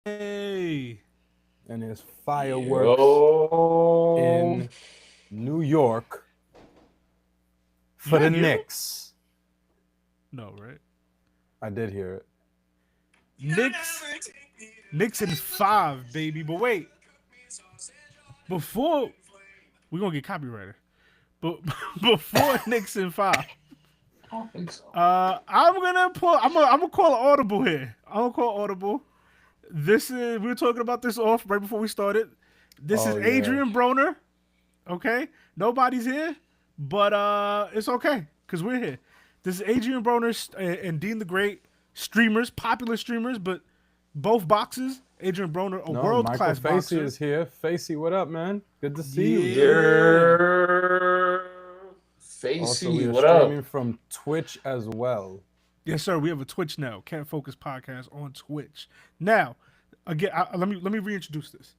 Hey. And there's fireworks Yo. in New York Did for the y'all hear him? Knicks. No, right? I did hear it. Knicks. Knicks in 5, baby. But wait, before we're gonna get copyrighted. But before Knicks in 5, I don't think so. I'm gonna pull. I'm gonna call an audible here. I'm gonna call audible. This is we were talking about this off right before we started. This is Oh yeah. Adrian Broner. Okay, nobody's here, but it's okay because we're here. This is Adrian Broner and Dean the Great, streamers, popular streamers, but both boxes. Adrian Broner, a No, world Michael class Facey boxer. is here. Facey, what up, man? Good to see you, dude. Yeah. Yeah. Also, we Facey, are what up? streaming from Twitch as well. Yes, sir. We have a Twitch now. Can't Focus Podcast on Twitch. Now, again, let me reintroduce this.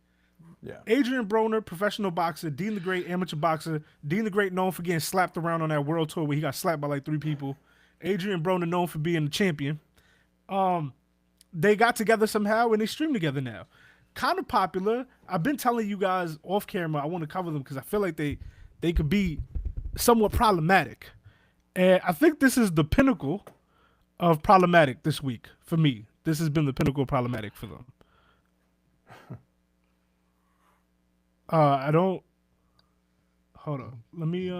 Yeah. Adrian Broner, professional boxer. Dean the Great, amateur boxer. Dean the Great, known for getting slapped around on that world tour where he got slapped by like 3 people. Adrian Broner, known for being the champion. They got together somehow and they stream together now. Kind of popular. I've been telling you guys off camera I want to cover them because I feel like they could be somewhat problematic. And I think this is the pinnacle of problematic this week for me. This has been the pinnacle of problematic for them. I don't. Hold on. Let me.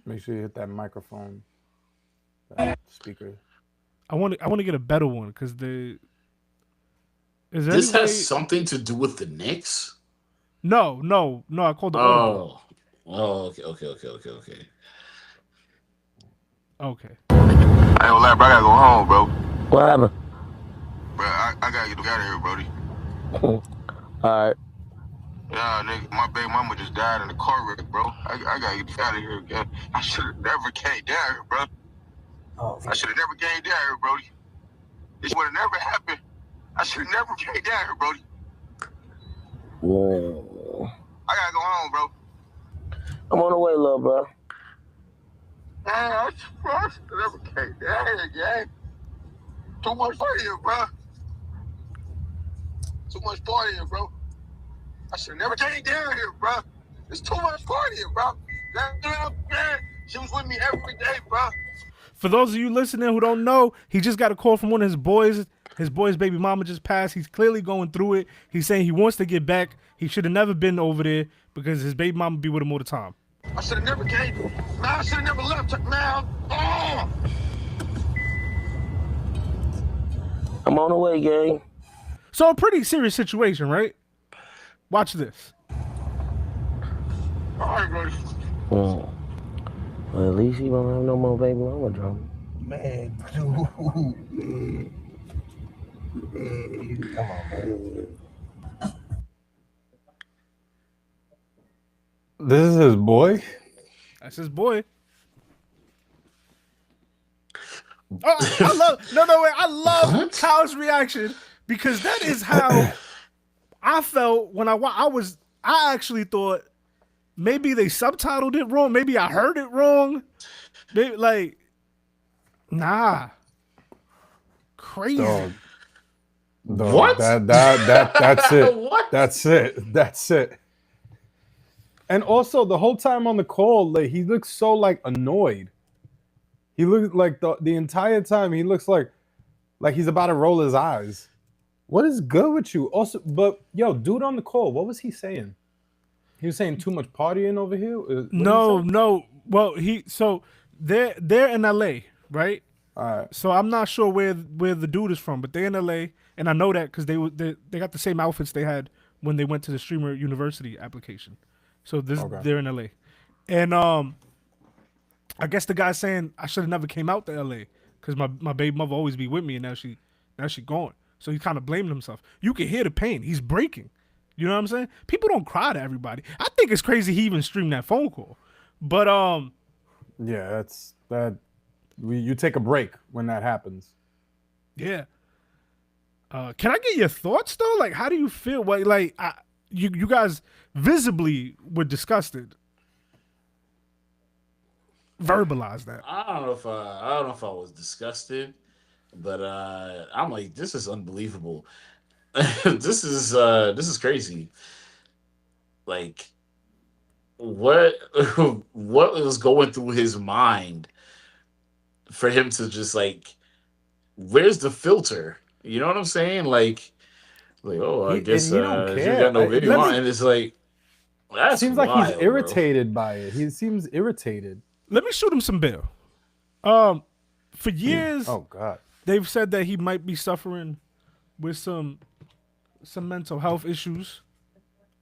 Make sure you hit that microphone, that speaker. I want to get a better one because they. Is there any This has way? something to do with the Knicks? No, no, no. I called the audible. Oh. Oh, okay. Okay. I ain't gonna lie, bro. I gotta go home, bro. What happened? Bro, I gotta get out of here, Brody. Alright. Yeah, nigga, my baby mama just died in a car wreck, bro. I gotta get out of here again. I should have never came down here, bro. I should have never came down here, Brody. This would have never happened. I should have never came down here, Brody. Whoa. I gotta go home, bro. I'm on the way, little bro. Man, I should have never came down here, gang. Too much partying, bro. Too much partying, bro. I should have never came down here, bro. It's too much partying, bro. That girl, man, she was with me every day, bro. For those of you listening who don't know, he just got a call from one of his boys. His boy's baby mama just passed. He's clearly going through it. He's saying he wants to get back. He should have never been over there because his baby mama be with him all the time. I should have never came. Man, I should have never left. Man, oh! I'm on the way, gang. So a pretty serious situation, right? Watch this. All right, buddy. Well, at least he don't have no more baby mama drama. Man, dude. Come on, man. This is his boy. That's his boy. Oh, I love wait. I love What? Kyle's reaction because that is how I felt when I actually thought maybe they subtitled it wrong. Maybe I heard it wrong. Maybe, like, nah, crazy. Dog. What? That's it. What? That's it. And also the whole time on the call, like he looks so like annoyed. He looks like the entire time he looks like he's about to roll his eyes. What is good with you? Also, but yo, dude on the call, what was he saying? He was saying too much partying over here. No. Well, they're in LA, right? All right. So I'm not sure where the dude is from, but they're in LA, and I know that because they got the same outfits they had when they went to the streamer university application. So they're in LA, and I guess the guy's saying I should have never came out to LA because my baby mother always be with me, and now she gone. So he's kind of blaming himself. You can hear the pain. He's breaking. You know what I'm saying? People don't cry to everybody. I think it's crazy he even streamed that phone call. But Yeah, that's that. You take a break when that happens. yeah. Can I get your thoughts though? Like, how do you feel? Like, you guys visibly were disgusted. Verbalize that. I don't know if I was disgusted. But I'm like, this is unbelievable. This is crazy. Like, what what was going through his mind for him to just like, where's the filter? You know what I'm saying? Like, oh, I guess He don't you got care. no video let on, me and it's like, that's Seems like he's wild, bro. irritated by it. He seems irritated. let me shoot him some bail. For years Oh God. they've said that he might be suffering with some mental health issues.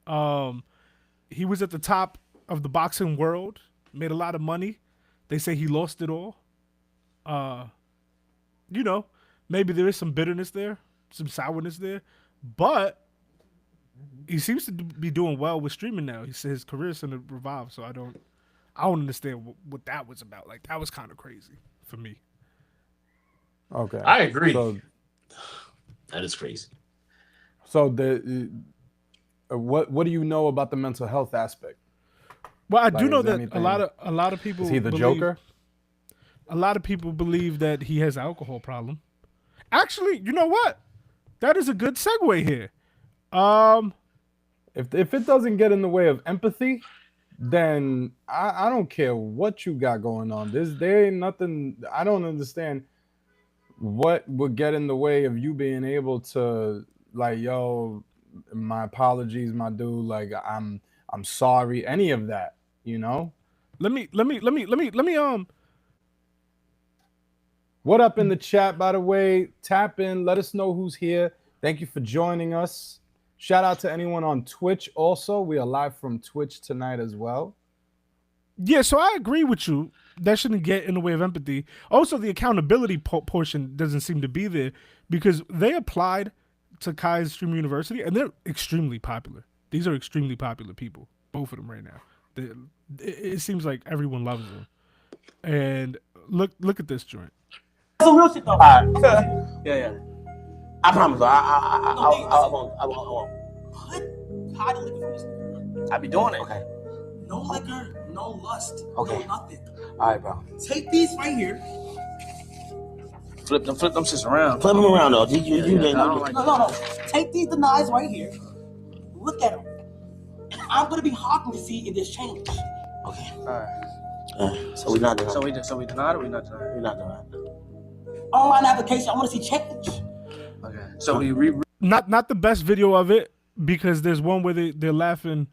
He was at the top of the boxing world, made a lot of money. They say he lost it all. You know, maybe there is some bitterness there, some sourness there, but he seems to be doing well with streaming now. He said his career's gonna revive, so I don't understand what that was about. Like that was kind of crazy for me. Okay. I agree. So That is crazy. the what do you know about the mental health aspect? Well, I Like, do know is there that anything- a lot of people Is he the believe, Joker? A lot of people believe that he has an alcohol problem. Actually, you know what? That is a good segue here. If it doesn't get in the way of empathy, then I don't care what you got going on. There ain't nothing. I don't understand what would get in the way of you being able to like, yo, my apologies, my dude. Like I'm sorry. Any of that, you know. Let me What up in the chat, by the way? Tap in. Let us know who's here. Thank you for joining us. Shout out to anyone on Twitch also. We are live from Twitch tonight as well. Yeah, so I agree with you. That shouldn't get in the way of empathy. Also, the accountability portion doesn't seem to be there because they applied to Kai's Stream University and they're extremely popular. These are extremely popular people, both of them right now. It seems like everyone loves them. And look at this joint. Some real shit though. All right. Yeah. I promise. Though, I won't. Put Kai to liquor from this. I be doing it. Okay. No liquor, no lust. Okay. No nothing. All right, bro. Take these right here. Flip them shits around. Flip them around though. No. Take these knives right here. Look at them. I'm gonna be hawking to see if there's change. Okay. All right. So we not doing. So we denied or we not denied? We not denied. Online application. I want to see change. Okay. So we not the best video of it because there's one where they're laughing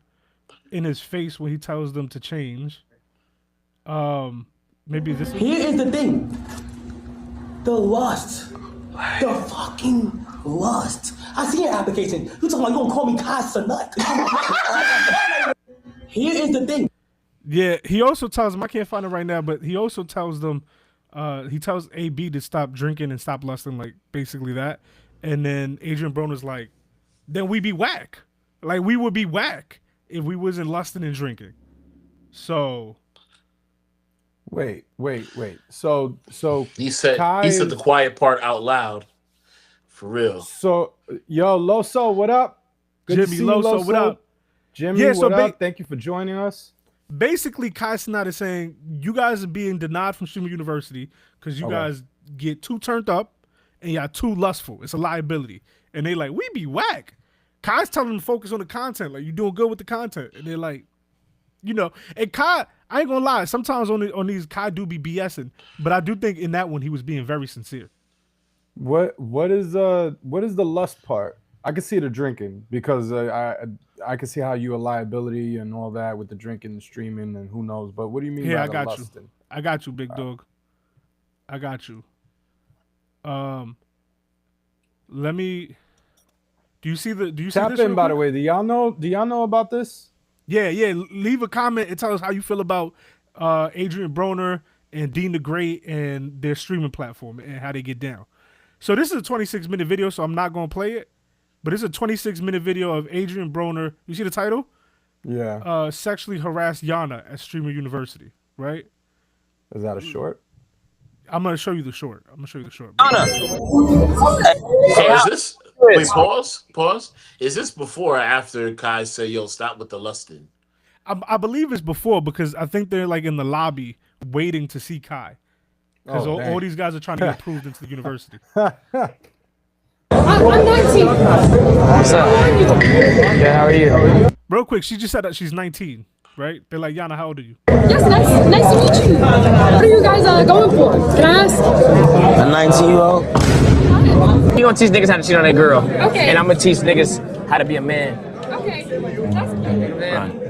in his face when he tells them to change. Maybe this. Here is the thing. The lust. The fucking lust. I see your application. You talking about you gonna call me Kai Nut? Here is the thing. Yeah, he also tells them, I can't find it right now, but he also tells them, he tells AB to stop drinking and stop lusting, like basically that. And then Adrian Broner's like, then we be whack. Like we would be whack if we wasn't lusting and drinking. So Wait. So He said the quiet part out loud. For real. So yo, Loso, what up? Good to Jimmy see you, Loso, what up? Jimmy, Yeah, so what up? Thank you for joining us. basically, Kai Cenat is saying you guys are being denied from Streamer University because you guys get too turned up and y'all too lustful. It's a liability. And they like, we be whack. Kai's telling them to focus on the content. Like, you're doing good with the content. And they're like, you know, and Kai, I ain't gonna lie, sometimes on these Kai do be BSing, but I do think in that one he was being very sincere. What is the lust part? I can see the drinking because I can see how you a liability and all that with the drinking and streaming and who knows. But what do you mean by the lusting? I got you, big dog. I got you. Let me. Do you see Tap this in, by quick? the way. Do y'all know about this? Yeah. Leave a comment and tell us how you feel about Adrian Broner and Dean the Great and their streaming platform and how they get down. So this is a 26-minute video, so I'm not gonna play it. But it's a 26-minute video of Adrian Broner. You see the title? Yeah. Sexually harassed Yana at Streamer University, right? Is that a short? I'm gonna show you the short. So is this? Wait, pause. Is this before or after Kai said, "Yo, stop with the lusting"? I believe it's before because I think they're like in the lobby waiting to see Kai. Because Oh, all these guys are trying to get approved into the university. I'm 19. What's up? Good, how are you? Real quick, she just said that she's 19, right? They're like, Yana, how old are you? Yes, nice to meet you. What are you guys going for? Can I ask? A 19-year-old? You gonna teach niggas how to cheat on that girl. Okay. And I'm gonna teach niggas how to be a man. Okay, that's good.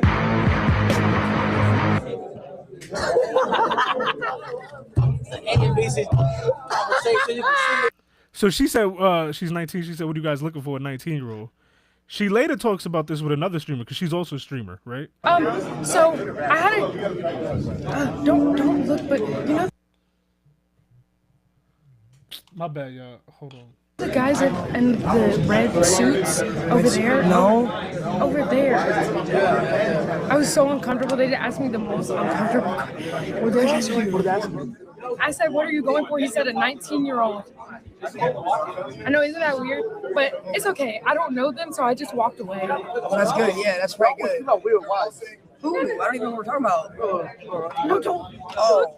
So she said she's 19. She said, what are you guys looking for a 19-year-old? She later talks about this with another streamer because she's also a streamer, right? So I had a don't look, but you know My bad, y'all. Hold on. the guys in the red suits over there. No. Over there. I was so uncomfortable. They asked me the most uncomfortable. I said, "What are you going for?" He said, "A 19-year-old." I know, isn't that weird? But it's okay. I don't know them, so I just walked away. Oh, that's good. Yeah, that's pretty good. Who? I don't even know what we're talking about. No, don't. Oh.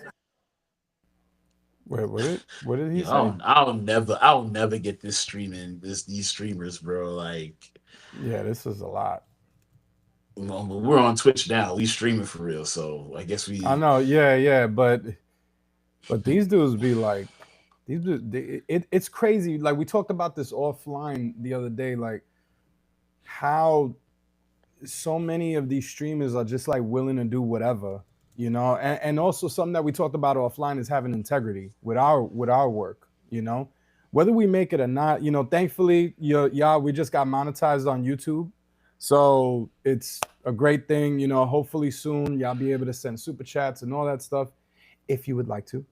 Wait, what did he say? I'll never get this streaming. These streamers, bro. Like, Yeah, this is a lot. we're on Twitch now. We streaming for real, so I guess we. I know, yeah, but these dudes be like, it's crazy. Like we talked about this offline the other day, like how so many of these streamers are just like willing to do whatever, you know. And also something that we talked about offline is having integrity with our work, you know, whether we make it or not. You know, thankfully, y'all, we just got monetized on YouTube. So it's a great thing, you know. Hopefully soon y'all be able to send super chats and all that stuff if you would like to.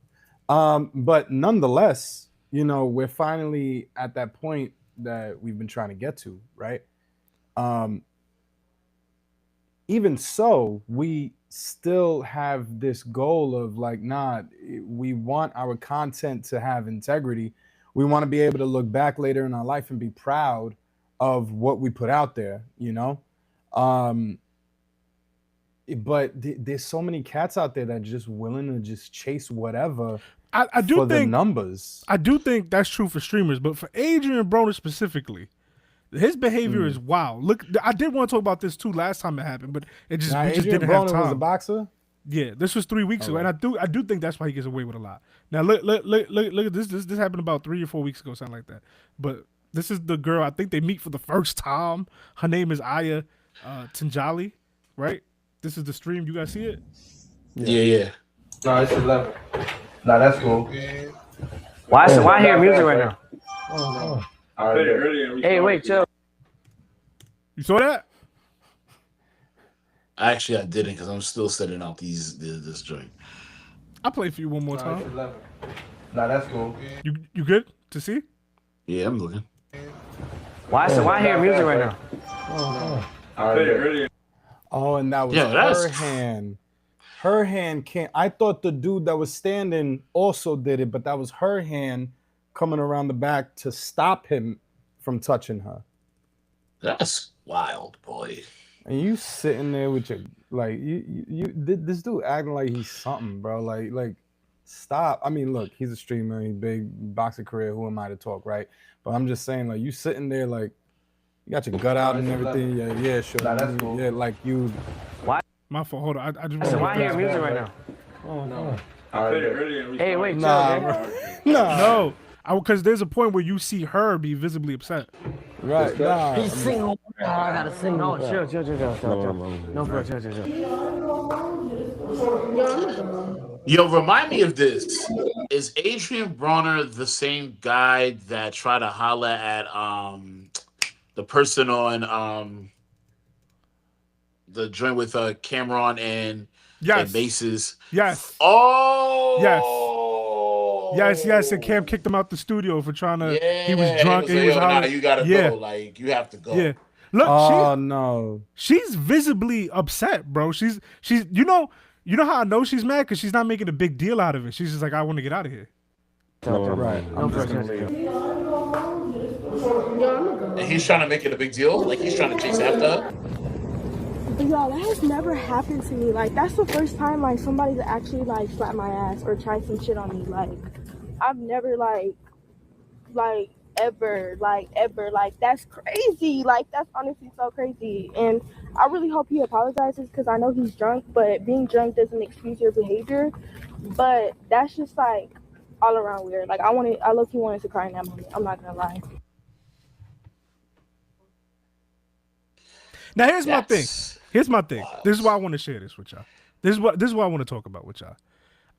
But nonetheless, you know, we're finally at that point that we've been trying to get to, right? Even so, we still have this goal of like, nah, we want our content to have integrity. We want to be able to look back later in our life and be proud of what we put out there, you know? But there's so many cats out there that are just willing to just chase whatever. I do for think the numbers. I do think that's true for streamers, but for Adrian Broner specifically, his behavior is wild. Look, I did want to talk about this too last time it happened, but we just Adrian didn't have Broner time. was a boxer. Yeah, this was 3 weeks ago, and I do think that's why he gets away with a lot. Now look at this. This happened about 3 or 4 weeks ago, something like that. But this is the girl. I think they meet for the first time. Her name is Aya Tinjali, right? This is the stream. You guys see it? Yeah. No, it's 11. No, that's cool. Why I hear music right now? All right, Hey, wait, chill. You saw that? Actually, I didn't because I'm still setting out this joint. I'll play for you one more No, time. it's 11. No, that's cool. You good to see? Yeah, I'm looking. Why I hear music right now? All right, Oh, and that was her hand. Her hand can't. I thought the dude that was standing also did it, but that was her hand coming around the back to stop him from touching her. That's wild, boy. And you sitting there with your like this dude acting like he's something, bro. Like stop. I mean, look, he's a streamer, he's big boxing career. Who am I to talk, right? But I'm just saying, like, you sitting there like you got your gut out and everything. Yeah, sure. Nah, that's cool. Yeah, like you. My fault. Hold on. I just So why I hear music right now? No. All right, Hey, wait, chill. Nah, man. bro. Nah. No, because there's a point where you see her be visibly upset. Right. Nah. He's single. I gotta sing. No, chill. No, bro, chill. Yo, remind me of this. Is Adrian Broner the same guy that tried to holler at the person on the joint with Cameron and Bases? Yes. Oh. Yes. And Cam kicked him out the studio for trying to. Yeah, he was drunk and he was hollering. you gotta Yeah. go. Like you have to go. Yeah. Look, no. she's visibly upset, bro. She's you know how I know she's mad? Because she's not making a big deal out of it. She's just like, I want to get out of here. Right. I'm just gonna leave. And he's trying to make it a big deal. Like he's trying to chase after her. But y'all, that has never happened to me. Like, that's the first time like somebody's actually like slapped my ass or tried some shit on me. Like, I've never ever like that's crazy. Like, that's honestly so crazy. And I really hope he apologizes because I know he's drunk, but being drunk doesn't excuse your behavior. But that's just like all around weird. Like, I low-key wanted to cry in that moment. I'm not gonna lie. Now here's my thing. This is why I want to share this with y'all. This is what I want to talk about with y'all.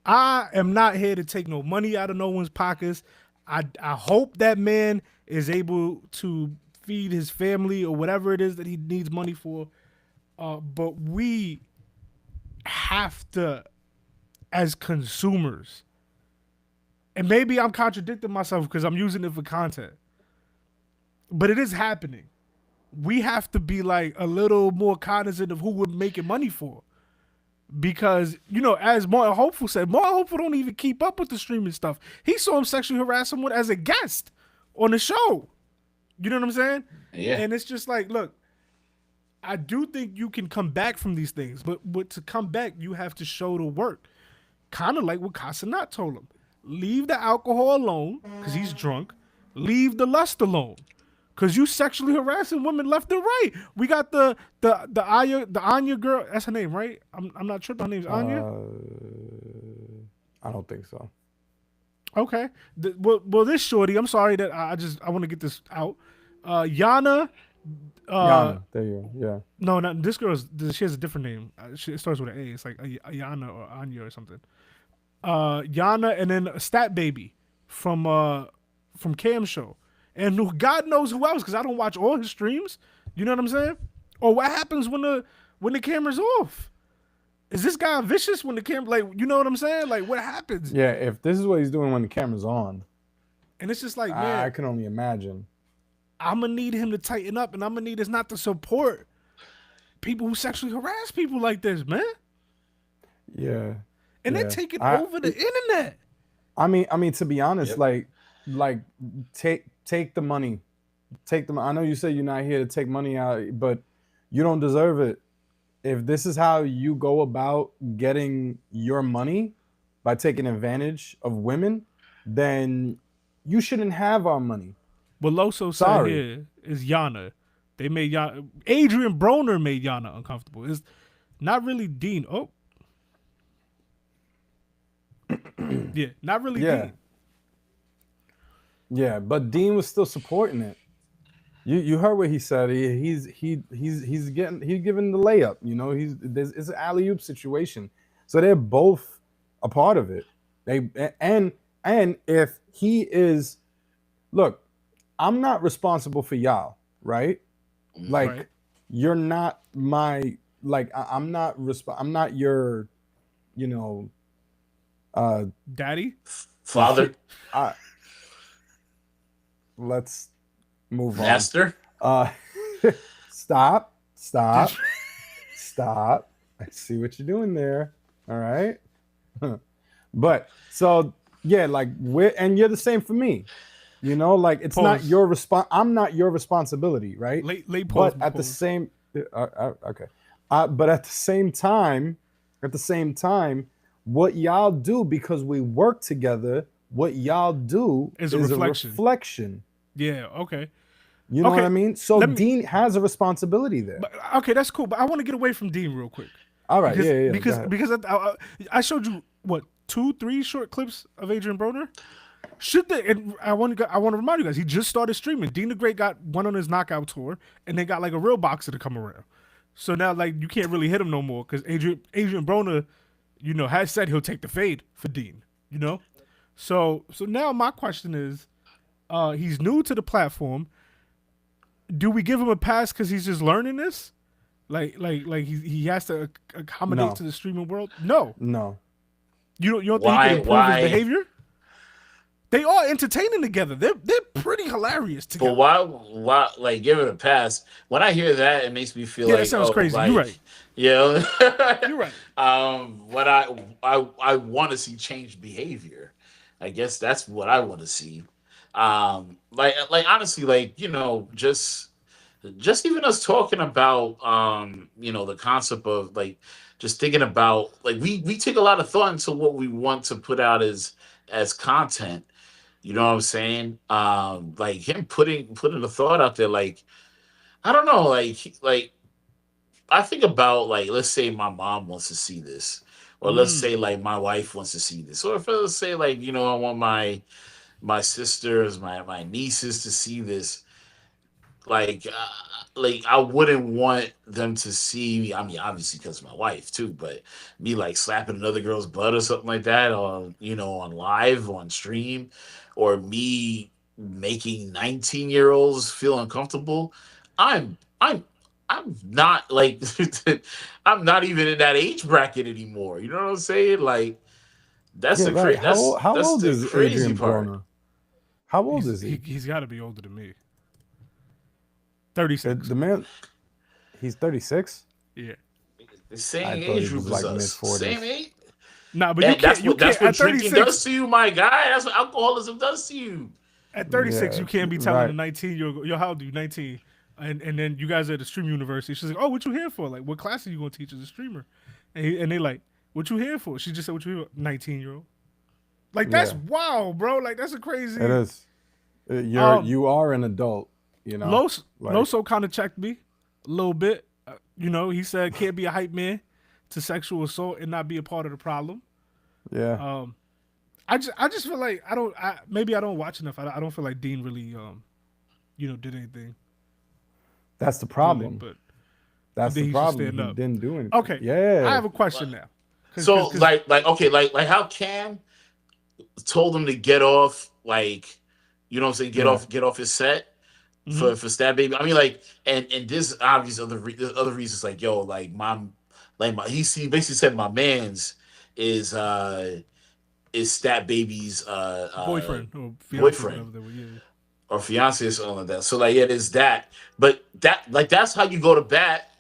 I am not here to take no money out of no one's pockets. I hope that man is able to feed his family or whatever it is that he needs money for. But we have to, as consumers, and maybe I'm contradicting myself because I'm using it for content, but it is happening. We have to be like a little more cognizant of who we're making money for. Because, you know, as Martin Hopeful said, Martin Hopeful don't even keep up with the streaming stuff. He saw him sexually harass someone as a guest on the show. You know what I'm saying? Yeah. And it's just like, look, I do think you can come back from these things, but to come back, you have to show the work. Kind of like what Casanat told him. Leave the alcohol alone, because he's drunk. Leave the lust alone. Cause you sexually harassing women left and right. We got the Anya girl. That's her name, right? I'm not tripping. Her name's Anya. I don't think so. Okay. Well, this shorty. I'm sorry that I want to get this out. Yana. Yana. There you go. Yeah. No, not this girl. She has a different name. It starts with an A. It's like Yana or Anya or something. Yana, and then Stat Baby from Cam Show. And God knows who else, because I don't watch all his streams. You know what I'm saying? Or what happens when the camera's off? Is this guy vicious when the camera, like, you know what I'm saying? Like, what happens? Yeah, if this is what he's doing when the camera's on. And it's just like, man. I can only imagine. I'm going to need him to tighten up, and I'm going to need us not to support people who sexually harass people like this, man. Yeah. And they're taking over the internet. I mean, to be honest, like take the money. I know you say you're not here to take money out, but you don't deserve it. If this is how you go about getting your money, by taking advantage of women, then you shouldn't have our money. What Loso said here is Yana. They made Yana. Adrian Broner made Yana uncomfortable. It's not really Dean. Oh. Yeah, not really Dean. Yeah, but Dean was still supporting it. You heard what he said. He's giving the layup. You know, it's an alley-oop situation. So they're both a part of it. And if he is, look, I'm not responsible for y'all, right? Like, you're not my, like, I'm not your, you know, daddy, father. Let's move Master? on. Stop. I see what you're doing there. All right. But so yeah, like and you're the same for me. You know, like it's not your I'm not your responsibility, right? Late pause. But at the same okay. But at the same time, what y'all do, because we work together, what y'all do is a reflection. Yeah, okay. You know what I mean? So Dean has a responsibility there. But, okay, that's cool. But I want to get away from Dean real quick. All right, because I showed you what 2-3 short clips of Adrian Broner. And I want to remind you guys, he just started streaming. Dean the Great went on his knockout tour, and they got like a real boxer to come around. So now, like, you can't really hit him no more because Adrian Broner, you know, has said he'll take the fade for Dean. You know, so now my question is. He's new to the platform. Do we give him a pass because he's just learning this? Like he has to accommodate to the streaming world? No. You don't think he can improve his behavior? They are entertaining together. They're pretty hilarious together. But why like give it a pass? When I hear that, it makes me feel like that sounds crazy. Like, you're right. You know? You're right. What I want to see change behavior. I guess that's what I want to see. Like honestly, like, you know, just just even us talking about the concept of like just thinking about like we take a lot of thought into what we want to put out as content. You know what I'm saying? Like him putting the thought out there, like I don't know, like I think about like let's say my mom wants to see this, or let's say like my wife wants to see this, or if let's say like I want my sisters, my nieces to see this. Like I wouldn't want them to see me. I mean, obviously because of my wife too, but me like slapping another girl's butt or something like that on on live on stream, or me making 19-year-olds feel uncomfortable. I'm I'm not like I'm not even in that age bracket anymore. You know what I'm saying? Like that's Yeah, the right. How that's old the is crazy Adrian part. Broner? How old is he? He's got to be older than me. The 36. man, he's 36. Yeah. The same I thought he age group was as like us. mid-40s. Same age. Nah, but And that's you what can't that's what at drinking 36. does to you, my guy. That's what alcoholism does to you. At 36, Yeah, you can't be telling right. a 19-year-old, yo, how old are you? 19. And then you guys are at the stream university. She's like, oh, what you here for? Like, what class are you going to teach as a streamer? And they like, what you here for? She just said, what you here for? 19-year-old. Like, that's Yeah. wow, bro. Like, that's a crazy. It is. You are an adult. You know. Loso kind of checked me a little bit. He said can't be a hype man to sexual assault and not be a part of the problem. Yeah. I just feel like maybe I don't watch enough. I don't feel like Dean really did anything. That's the problem. But that's the problem. He up. didn't do anything. Okay. Yeah. I have a question now. So like how Cam told him to get off, like, you know what I'm saying, get off his set for Stab Baby. I mean, like, and this obvious other reasons, like, yo, like he basically said my man's is Stab Baby's boyfriend or fiance, boyfriend or fiance or something like that. So like, yeah, there's that, but that's how you go to bat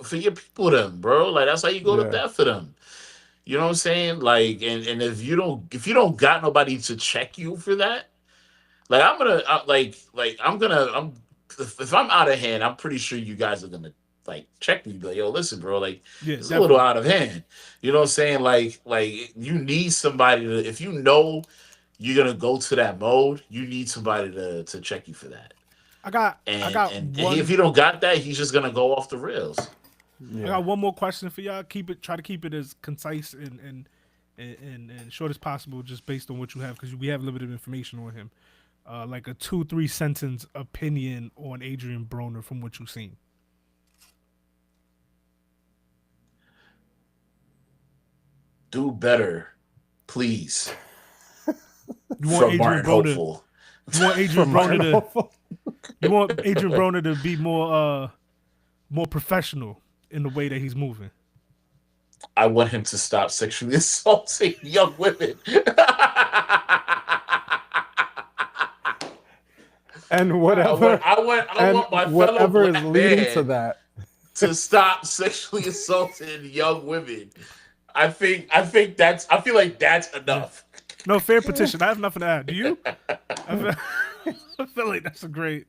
for your people, them, bro. Like that's how you go to bat for them. You know what I'm saying? Like, and if you don't got nobody to check you for that, like if I'm out of hand, I'm pretty sure you guys are gonna like check me, be like, yo, listen, bro, like it's a little out of hand. You know what I'm saying? Like you need somebody to, if you know you're gonna go to that mode, you need somebody to check you for that. And if you don't got that, he's just gonna go off the rails. Yeah. I got one more question for y'all. Try to keep it as concise and short as possible, just based on what you have, because we have limited information on him. Like a 2-3 sentence opinion on Adrian Broner from what you've seen. Do better, please. You want Adrian Broner? You want Adrian Broner you want Adrian Broner to be more professional in the way that he's moving? I want him to stop sexually assaulting young women. And whatever I want my whatever fellow is black leading man to that to stop sexually assaulting young women. I feel like that's enough. No, fair petition. I have nothing to add. Do you? I feel like that's a great.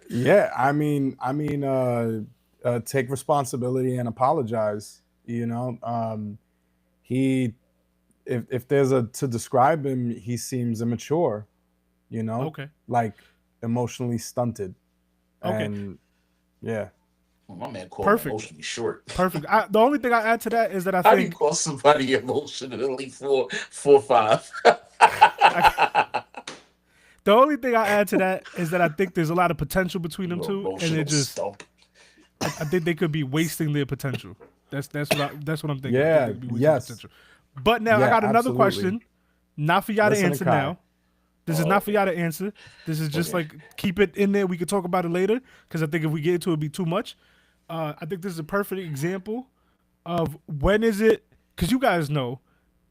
Yeah, I mean, take responsibility and apologize. You know, if there's to describe him, he seems immature. You know, like emotionally stunted. Okay. And yeah. Well, my man called emotionally short. Perfect. The only thing I add to that is that I How think. do you call somebody emotionally 4'5"? The only thing I add to that is that I think there's a lot of potential between them two, and it just. I think they could be wasting their potential. That's what I'm thinking. Yeah. Yes. Potential. But now I got another question, not for y'all to answer now. This is not for y'all to answer. This is just like keep it in there. We could talk about it later, because I think if we get into it, it'd be too much. I think this is a perfect example of when is it, because you guys know,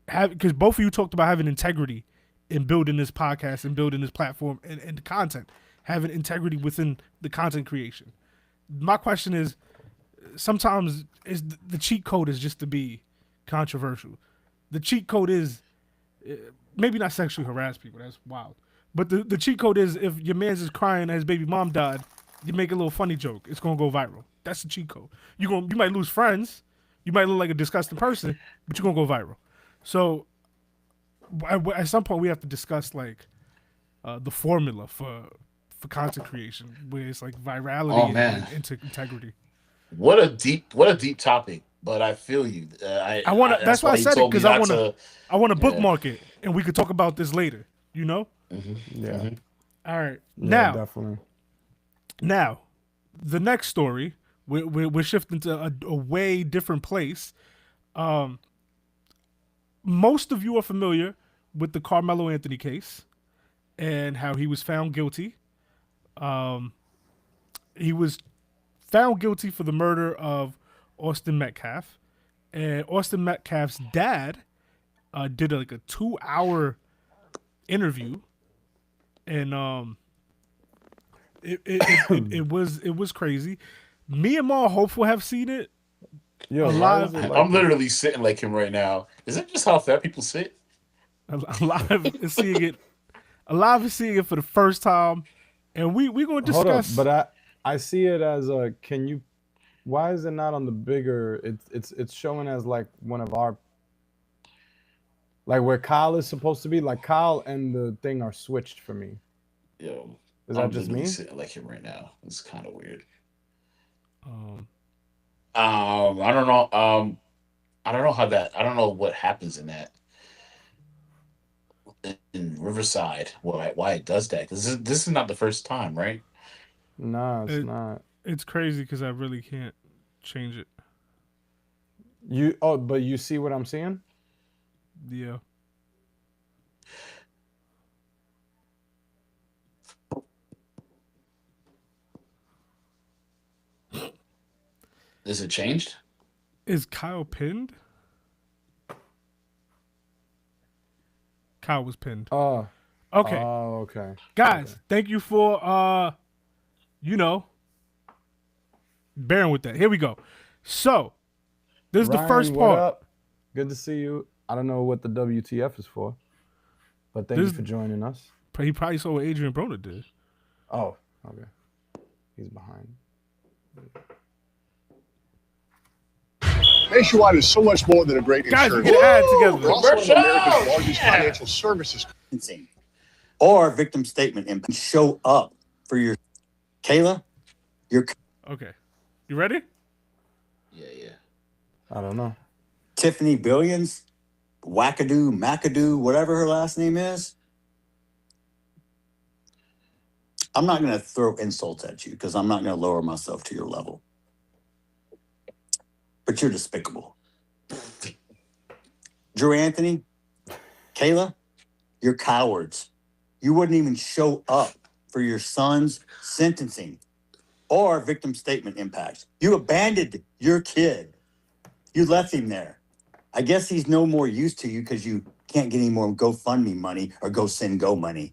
because both of you talked about having integrity in building this podcast and building this platform and the content, having integrity within the content creation. My question is, sometimes the cheat code is just to be controversial. The cheat code is maybe not sexually harass people. That's wild. But the cheat code is if your man's is crying that his baby mom died, You make a little funny joke, it's gonna go viral. That's the cheat code. You might lose friends, you might look like a disgusting person, but you're gonna go viral. So at some point we have to discuss like the formula for content creation, where it's like virality and integrity. What a deep topic. But I feel you. I want to. That's why I said it, because I want to bookmark yeah. it, and we could talk about this later. You know? Mm-hmm. Yeah. Mm-hmm. All right. Yeah, definitely. Now, the next story, we're shifting to a way different place. Most of you are familiar with the Carmelo Anthony case and how he was found guilty. He was found guilty for the murder of Austin Metcalf, and Austin Metcalf's dad did like a 2-hour interview, and it was crazy. Me and Ma Hopeful have seen it. Yo, live. I'm literally sitting like him right now. Is it just how fat people sit? Alive is seeing it. Alive is seeing it for the first time, and we're gonna discuss. Hold up, but I see it as a. Can you? Why is it not on the bigger? It's showing as like one of our. Like where Kyle is supposed to be. Like Kyle and the thing are switched for me. Yo, is that just me? Sitting like him right now. It's kind of weird. I don't know. I don't know how that. I don't know what happens in that. In Riverside, why it does that? Because this is not the first time, right? No, it's not. It's crazy because I really can't change it. But you see what I'm seeing? Yeah. Is it changed? Is Kyle pinned? Kyle was pinned. Oh. Okay. Oh, okay. Guys, thank you for bearing with that. Here we go. So, this is the first part. What up? Good to see you. I don't know what the WTF is for, but thank you for joining us. He probably saw what Adrian Broner did. Oh, okay. He's behind. Nationwide is so much more than a great Guys, insurance. we can add together. We're also one of America's largest financial services. Or victim statement and show up for your Kayla. Your okay. You ready? Yeah. I don't know. Tiffany Billions, Wackadoo, McAdoo, whatever her last name is. I'm not going to throw insults at you because I'm not going to lower myself to your level. But you're despicable. Drew Anthony, Kayla, you're cowards. You wouldn't even show up for your son's sentencing or victim statement impacts. You abandoned your kid. You left him there. I guess he's no more use to you because you can't get any more GoFundMe money or GoSendGo money.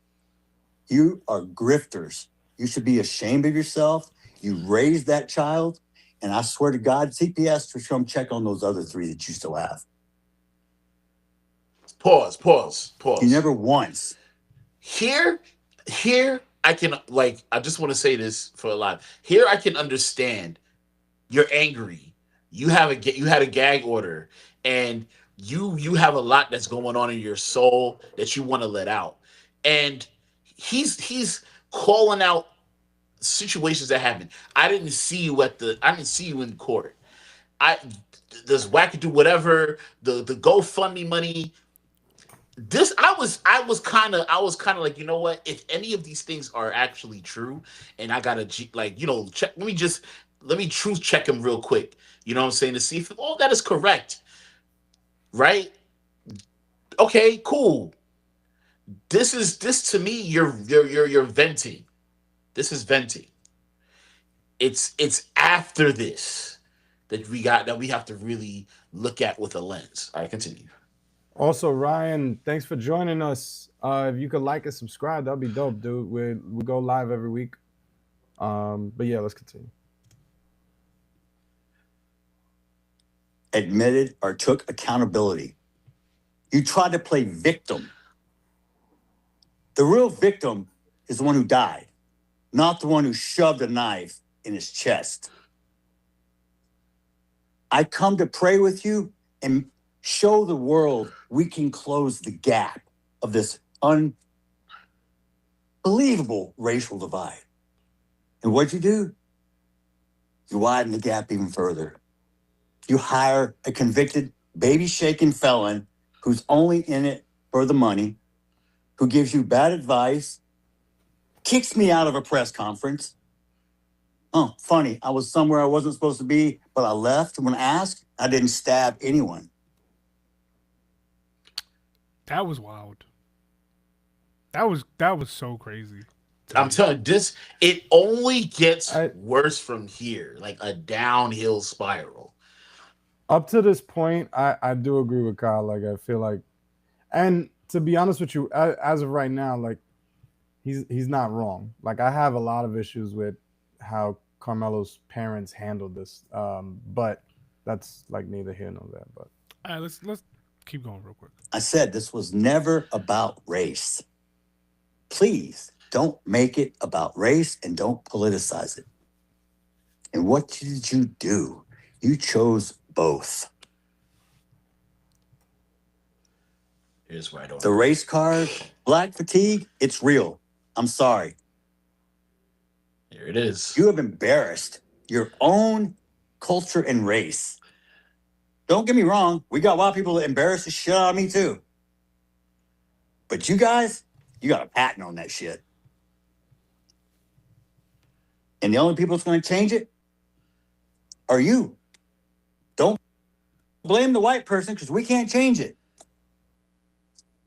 You are grifters. You should be ashamed of yourself. You raised that child. And I swear to God, CPS to come check on those other 3 that you still have. Pause. You never once. Here, I can I just want to say this for a lot. Here, I can understand. You're angry. You had a gag order, and you have a lot that's going on in your soul that you want to let out. And he's calling out situations that happen. I didn't see you in court. This wackadoo whatever, the GoFundMe money. This I was kind of like, you know what? If any of these things are actually true, and I gotta check. Let me truth check them real quick. You know what I'm saying, to see if all that is correct. Right? Okay, cool. This to me, you're venting. This is venting. It's after this that we have to really look at with a lens. All right, continue. Also, Ryan, thanks for joining us. If you could like and subscribe, that'd be dope, dude. We go live every week. But yeah, let's continue. Admitted or took accountability. You tried to play victim. The real victim is the one who died. not the one who shoved a knife in his chest. I come to pray with you and show the world we can close the gap of this unbelievable racial divide. And what'd you do? You widen the gap even further. You hire a convicted, baby-shaking felon who's only in it for the money, who gives you bad advice, kicks me out of a press conference. Oh, funny, I was somewhere I wasn't supposed to be, but I left when asked. I didn't stab anyone. That was wild. That was so crazy. I'm telling you, this, it only gets worse from here, like a downhill spiral. Up to this point, I do agree with Kyle. Like, I feel like, and to be honest with you, as of right now, like, he's not wrong. Like, I have a lot of issues with how Carmelo's parents handled this, but that's like neither here nor there. But all right, let's keep going real quick. I said this was never about race. Please don't make it about race and don't politicize it. And what did you do? You chose both. Here's where I don't. The race card, black fatigue, it's real. I'm sorry. Here it is. You have embarrassed your own culture and race. Don't get me wrong. We got white people that embarrass the shit out of me too. But you guys, you got a patent on that shit. And the only people that's going to change it are you. Don't blame the white person because we can't change it.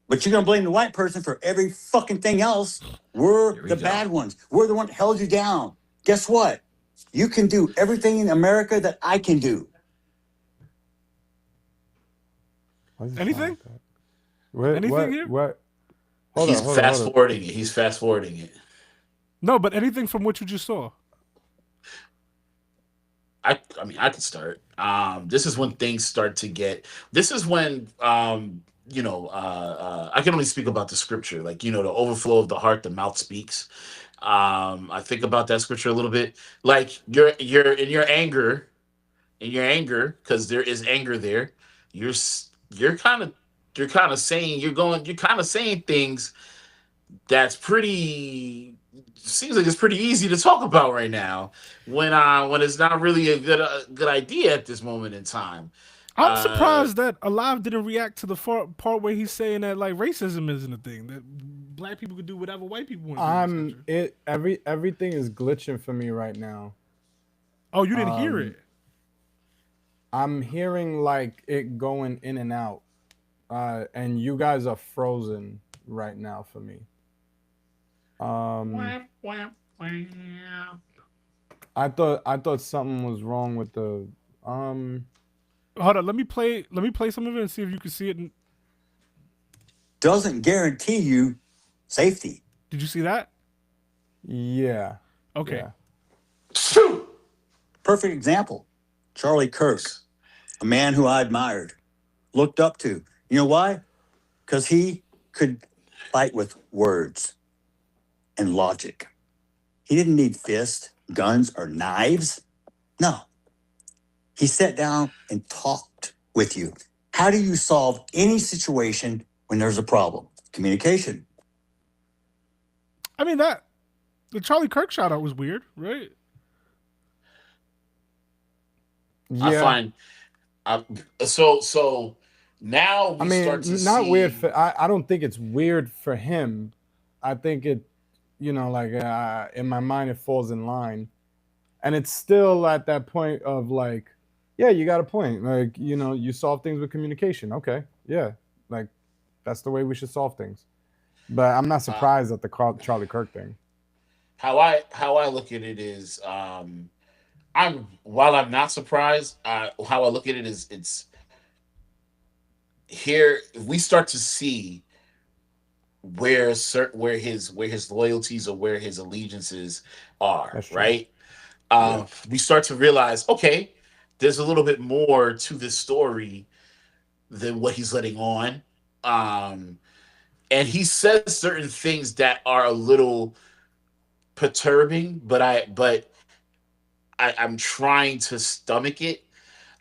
But you're going to blame the white person for every fucking thing else. We're the bad ones. We're the one that held you down. Guess what? You can do everything in America that I can do. Anything? Anything here? What? He's fast forwarding it. He's fast forwarding it. No, but anything from what you just saw. I mean, I could start. This is when things start to get. This is when I can only speak about the scripture, like, the overflow of the heart, the mouth speaks. I think about that scripture a little bit. Like you're in your anger, because there is anger there. You're kind of saying things that's pretty. Seems like it's pretty easy to talk about right now when it's not really a good idea at this moment in time. I'm surprised that Alive didn't react to the part where he's saying that like racism isn't a thing, that black people could do whatever white people want to do. Everything is glitching for me right now. Oh, you didn't hear it? I'm hearing like it going in and out, and you guys are frozen right now for me. I thought something was wrong with the Hold on, let me play some of it and see if you can see it. Doesn't guarantee you safety. Did you see that? Yeah. Okay. Yeah. Perfect example. Charlie Kirk, a man who I admired, looked up to. You know why? Because he could fight with words and logic. He didn't need fists, guns, or knives. No. He sat down and talked with you. How do you solve any situation when there's a problem? Communication. I mean, the Charlie Kirk shout out was weird, right? Yeah. I find so now we start to not see... weird for, I don't think it's weird for him. I think it, in my mind it falls in line, and it's still at that point of like, yeah, you got a point. Like, you solve things with communication. Okay, yeah, like that's the way we should solve things. But I'm not surprised at the Charlie Kirk thing. How I look at it is, while I'm not surprised, how I look at it is, it's here we start to see where his loyalties or where his allegiances are, right? We start to realize, okay, there's a little bit more to this story than what he's letting on. And he says certain things that are a little perturbing, but I'm trying to stomach it.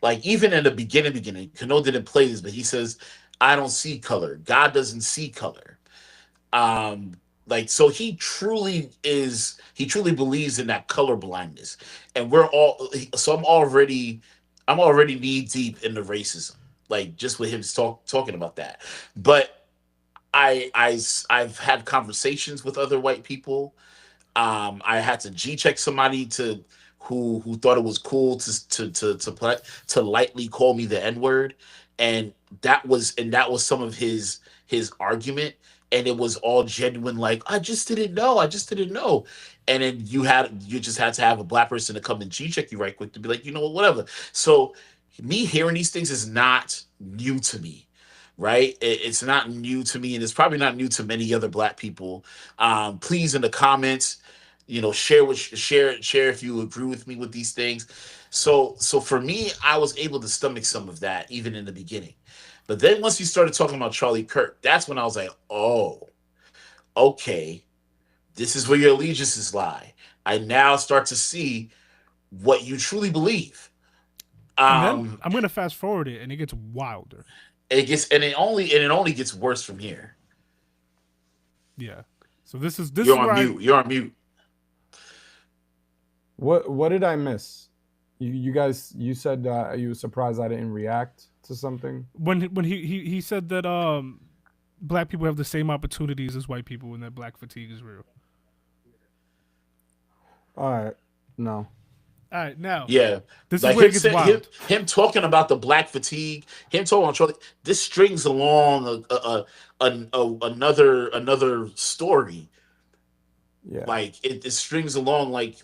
Like even in the beginning, Kano didn't play this, but he says, "I don't see color. God doesn't see color." Um, like so, he truly believes in that color blindness, and we're all. So I'm already knee deep in the racism, like just with him talking about that. But I've had conversations with other white people. I had to G check somebody who thought it was cool to lightly call me the N word, and that was some of his argument, and it was all genuine. Like I just didn't know, and then you just had to have a black person to come and G check you right quick to be like, you know what, whatever. So me hearing these things is not new to me. Right, it's not new to me, and it's probably not new to many other black people. Please, in the comments, share if you agree with me with these things. So for me, I was able to stomach some of that even in the beginning, but then once you started talking about Charlie Kirk, that's when I was like, oh, okay, this is where your allegiances lie. I now start to see what you truly believe. And then I'm gonna fast forward it, and it gets wilder. It only gets worse from here. Yeah. So this is You're where on mute. You're on mute. What did I miss? You guys, you said you were surprised I didn't react to something. When he said that black people have the same opportunities as white people, and that black fatigue is real. All right, no. All right, now. Yeah, this like is where it gets wild. Him talking about the black fatigue, him talking about Charlie. This strings along another story. Yeah, like it strings along like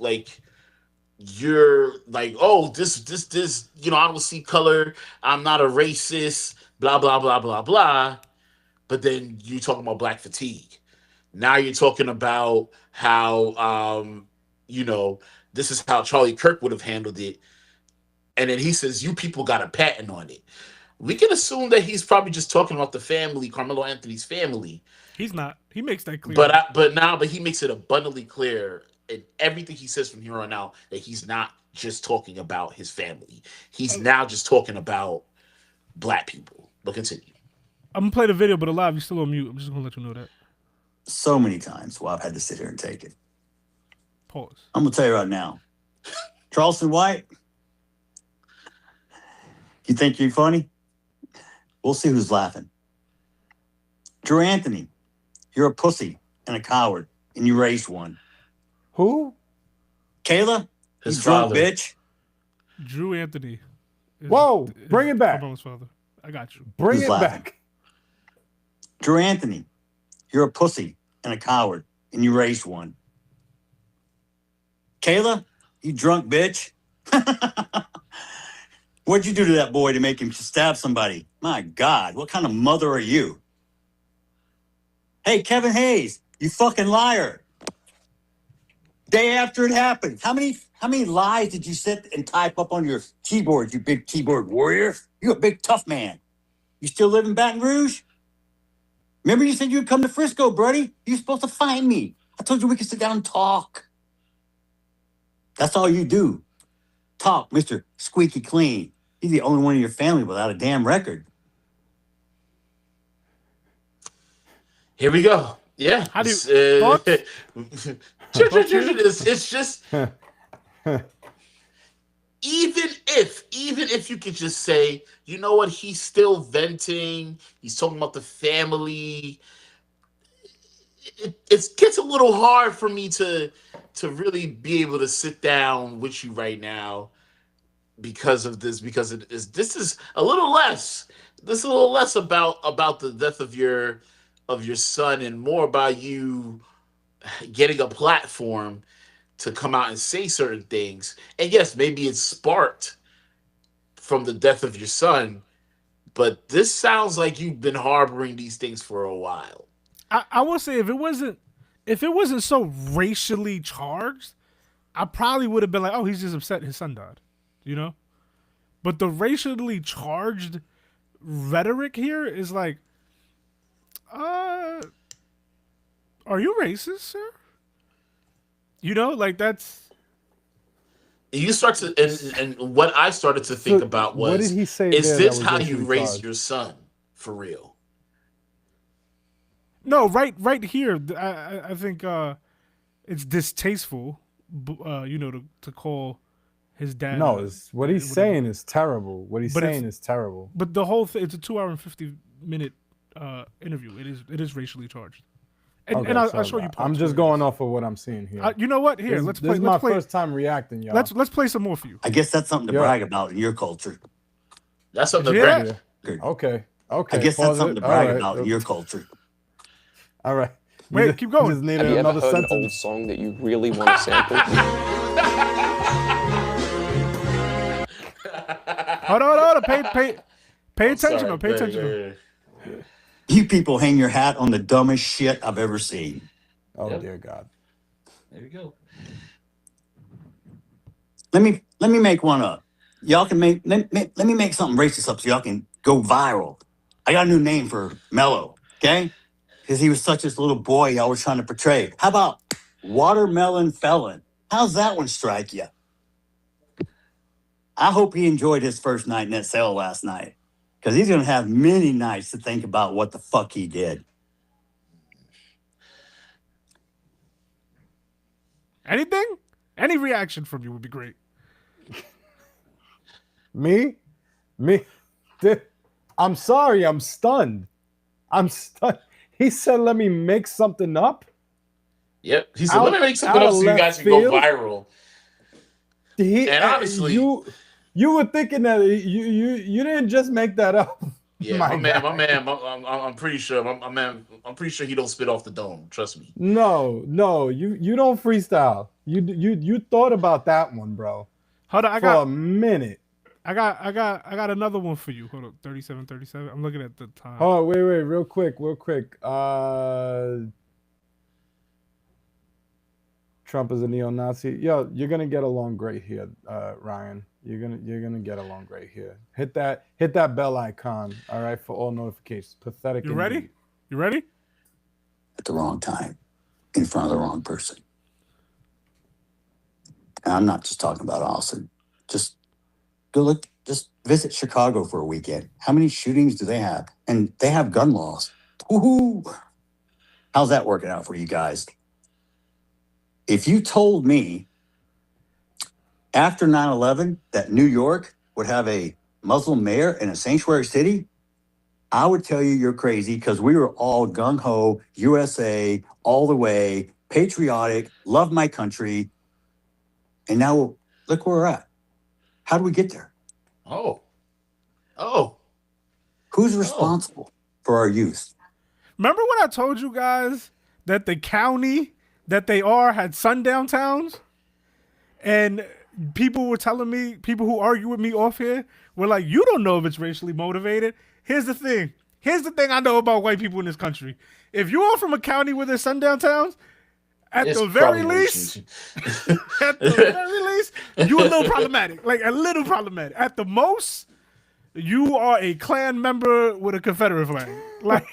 you're like, oh, this I don't see color. I'm not a racist. Blah blah blah blah blah. But then you talking about black fatigue. Now you're talking about how this is how Charlie Kirk would have handled it. And then he says, you people got a patent on it. We can assume that he's probably just talking about the family, Carmelo Anthony's family. He's not. He makes that clear. But he makes it abundantly clear in everything he says from here on out that he's not just talking about his family. He's now just talking about black people. But continue. I'm gonna play the video, but alive, you're still on mute. I'm just gonna let you know that. So many times where I've had to sit here and take it. Pause. I'm gonna tell you right now, Charleston White. You think you're funny? We'll see who's laughing. Drew Anthony, you're a pussy and a coward, and you raised one. Who? Kayla, his drunk father. Bitch. Drew Anthony. Whoa, bring it back. Carmelo's father. I got you. Bring Who's it laughing? back. Drew Anthony, you're a pussy and a coward, and you raised one. Kayla, you drunk bitch. What'd you do to that boy to make him stab somebody? My God, what kind of mother are you? Hey, Kevin Hayes, you fucking liar. Day after it happened, how many lies did you sit and type up on your keyboard, you big keyboard warrior? You're a big tough man. You still live in Baton Rouge? Remember you said you'd come to Frisco, buddy? You're supposed to find me. I told you we could sit down and talk. That's all you do. Talk, Mr. Squeaky Clean. You're the only one in your family without a damn record. Here we go. Yeah. How do it's just even if you could just say, you know what, he's still venting, he's talking about the family. It gets a little hard for me to really be able to sit down with you right now because of this, because this is a little less about the death of your son and more about you getting a platform to come out and say certain things. And yes, maybe it's sparked from the death of your son, but this sounds like you've been harboring these things for a while. I will say if it wasn't so racially charged, I probably would have been like, oh, he's just upset his son died, you know? But the racially charged rhetoric here is like, are you racist, sir? You know, like that's. You start to, and what I started to think about was, what did he say is there this that was how you racially raise charged? your son for real? No, right here. I think it's distasteful. You know, to call his dad. No, it's what he's saying is terrible. What he's saying is terrible. But the whole thing, it's a 2 hour and 50-minute interview. It is racially charged. And I'll show you. I'm just going off of what I'm seeing here. You know what? Here, this is my first time reacting, y'all. Let's play some more for you. I guess that's something to brag about in your culture. That's something to brag. Okay. I guess that's something to brag about in your culture. All right. Wait, keep going. Just need Have you ever another heard sentence. an old song that you really want to sample? Hold on. Pay attention. Pay attention. You people hang your hat on the dumbest shit I've ever seen. Oh dear God. There you go. Let me make one up. Y'all can let me make something racist up so y'all can go viral. I got a new name for Mello, okay? Because he was such this little boy y'all was trying to portray. How about Watermelon Felon? How's that one strike you? I hope he enjoyed his first night in that cell last night. Because he's going to have many nights to think about what the fuck he did. Anything? Any reaction from you would be great. Me? I'm sorry. I'm stunned. He said, let me make something up? Yep. He said, let me make something up so you guys can go viral. And honestly... You were thinking that you didn't just make that up. Yeah, my man. I'm pretty sure. I'm pretty sure he don't spit off the dome. Trust me. No, you don't freestyle. You thought about that one, bro. Hold on, for a minute. I got another one for you. Hold up, 37. I'm looking at the time. Oh, wait, real quick. Trump is a neo-Nazi. Yo, you're gonna get along great here, Ryan. You're gonna get along great here. Hit that bell icon, all right, for all notifications. Pathetic. You ready? You ready? At the wrong time, in front of the wrong person. And I'm not just talking about Austin. Just go look. Just visit Chicago for a weekend. How many shootings do they have? And they have gun laws. Woohoo! How's that working out for you guys? If you told me after 9/11 that New York would have a Muslim mayor in a sanctuary city, I would tell you you're crazy because we were all gung-ho, USA, all the way, patriotic, love my country. And now look where we're at. How do we get there? Oh. Who's responsible for our youth? Remember when I told you guys that the county that they had sundown towns? And people were telling me, people who argue with me off here, were like, you don't know if it's racially motivated. Here's the thing I know about white people in this country. If you are from a county where there's sundown towns, at the very least, you're a little problematic. Like a little problematic. At the most, you are a Klan member with a Confederate flag. Like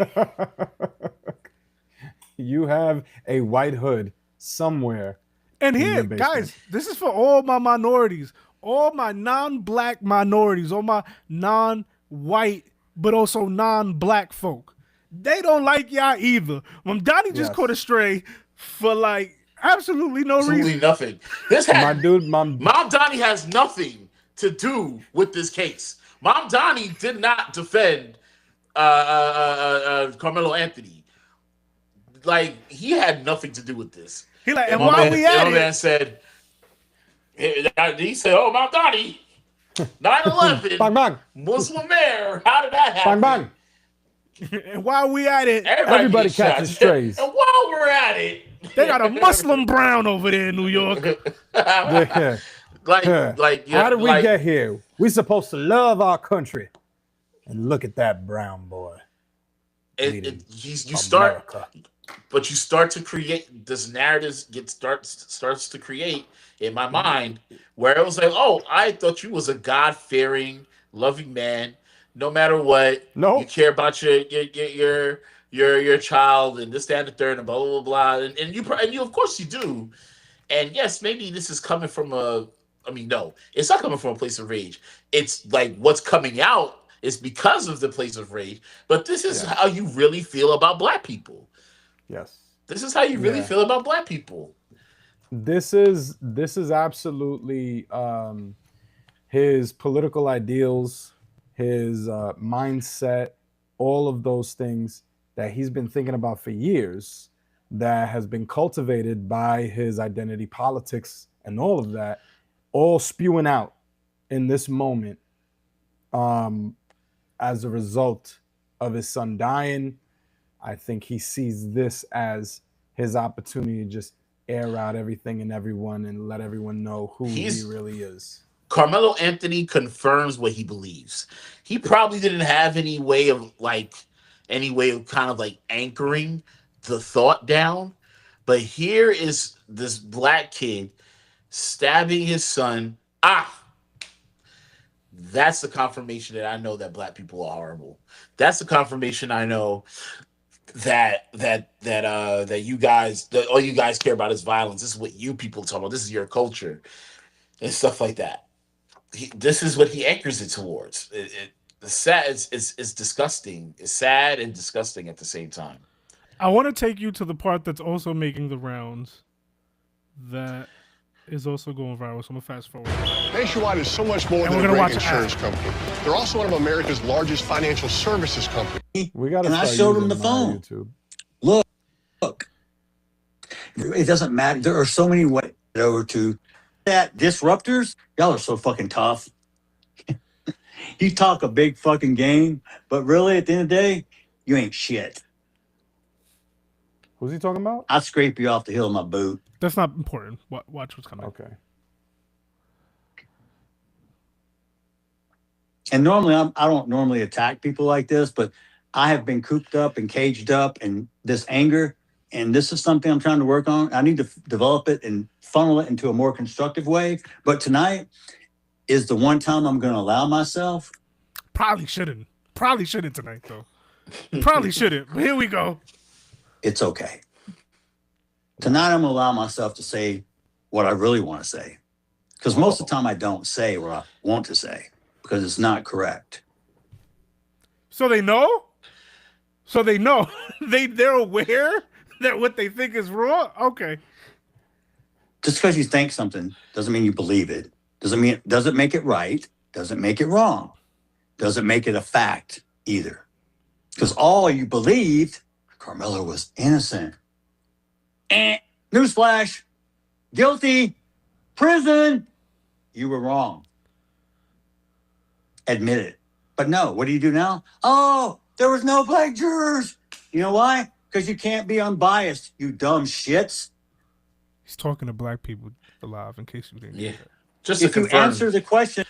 you have a white hood somewhere. And here, guys, this is for all my minorities, all my non-black minorities, all my non-white, but also non-black folk. They don't like y'all either. Donnie just caught a stray for like absolutely no reason. Nothing. Mom Donnie has nothing to do with this case. Mom Donnie did not defend Carmelo Anthony. Like, he had nothing to do with this. He like, and while we at it, man said, he said, "Oh, Mount Donnie, 9/11, bang bang, Muslim mayor. How did that happen?" Bang bang. And while we at it, everybody catches strays. And while we're at it, they got a Muslim Brown over there in New York. Like, how did we get here? We supposed to love our country, and look at that brown boy. You start. But you start to create this narrative starts to create in my mind where it was like, oh, I thought you was a God-fearing, loving man. No matter what, you care about your child and this, that, and the third, and blah blah blah. And you of course you do. And yes, maybe this is coming from no, it's not coming from a place of rage. It's like what's coming out is because of the place of rage. But this is how you really feel about black people. Yes. This is how you really feel about black people. This is absolutely his political ideals, his mindset, all of those things that he's been thinking about for years, that has been cultivated by his identity politics and all of that, all spewing out in this moment as a result of his son dying. I think he sees this as his opportunity to just air out everything and everyone and let everyone know who he really is. Carmelo Anthony confirms what he believes. He probably didn't have any way of kind of like anchoring the thought down. But here is this black kid stabbing his son. That's the confirmation that I know that black people are horrible. That's the confirmation I know that you guys, that all you guys care about is violence. This is what you people talk about. This is your culture and stuff like that. This is what he anchors it towards. It's sad. It's disgusting. It's sad and disgusting at the same time. I want to take you to the part that's also making the rounds. That is also going viral. So I'm gonna fast forward. Nationwide is so much more than a great insurance company. They're also one of America's largest financial services companies. We got to. And I showed him the phone. Look. It doesn't matter. There are so many ways over to that. Disruptors, y'all are so fucking tough. You talk a big fucking game, but really at the end of the day, you ain't shit. Who's he talking about? I'd scrape you off the heel of my boot. That's not important. Watch what's coming. Okay. And normally, I don't normally attack people like this, but I have been cooped up and caged up in this anger, and this is something I'm trying to work on. I need to develop it and funnel it into a more constructive way. But tonight is the one time I'm going to allow myself. Probably shouldn't tonight, though. Probably shouldn't. But here we go. It's okay. Tonight, I'm going to allow myself to say what I really want to say. Because most of the time, I don't say what I want to say because it's not correct. So they know? They're aware that what they think is wrong? Okay. Just because you think something doesn't mean you believe it. Doesn't make it right. Doesn't make it wrong. Doesn't make it a fact either. Because all you believed, Carmelo was innocent. Newsflash. Guilty. Prison. You were wrong. Admit it. But no, what do you do now? Oh, there was no black jurors. You know why? Because you can't be unbiased, you dumb shits. He's talking to black people alive, in case you didn't get that. Just if you answer the question.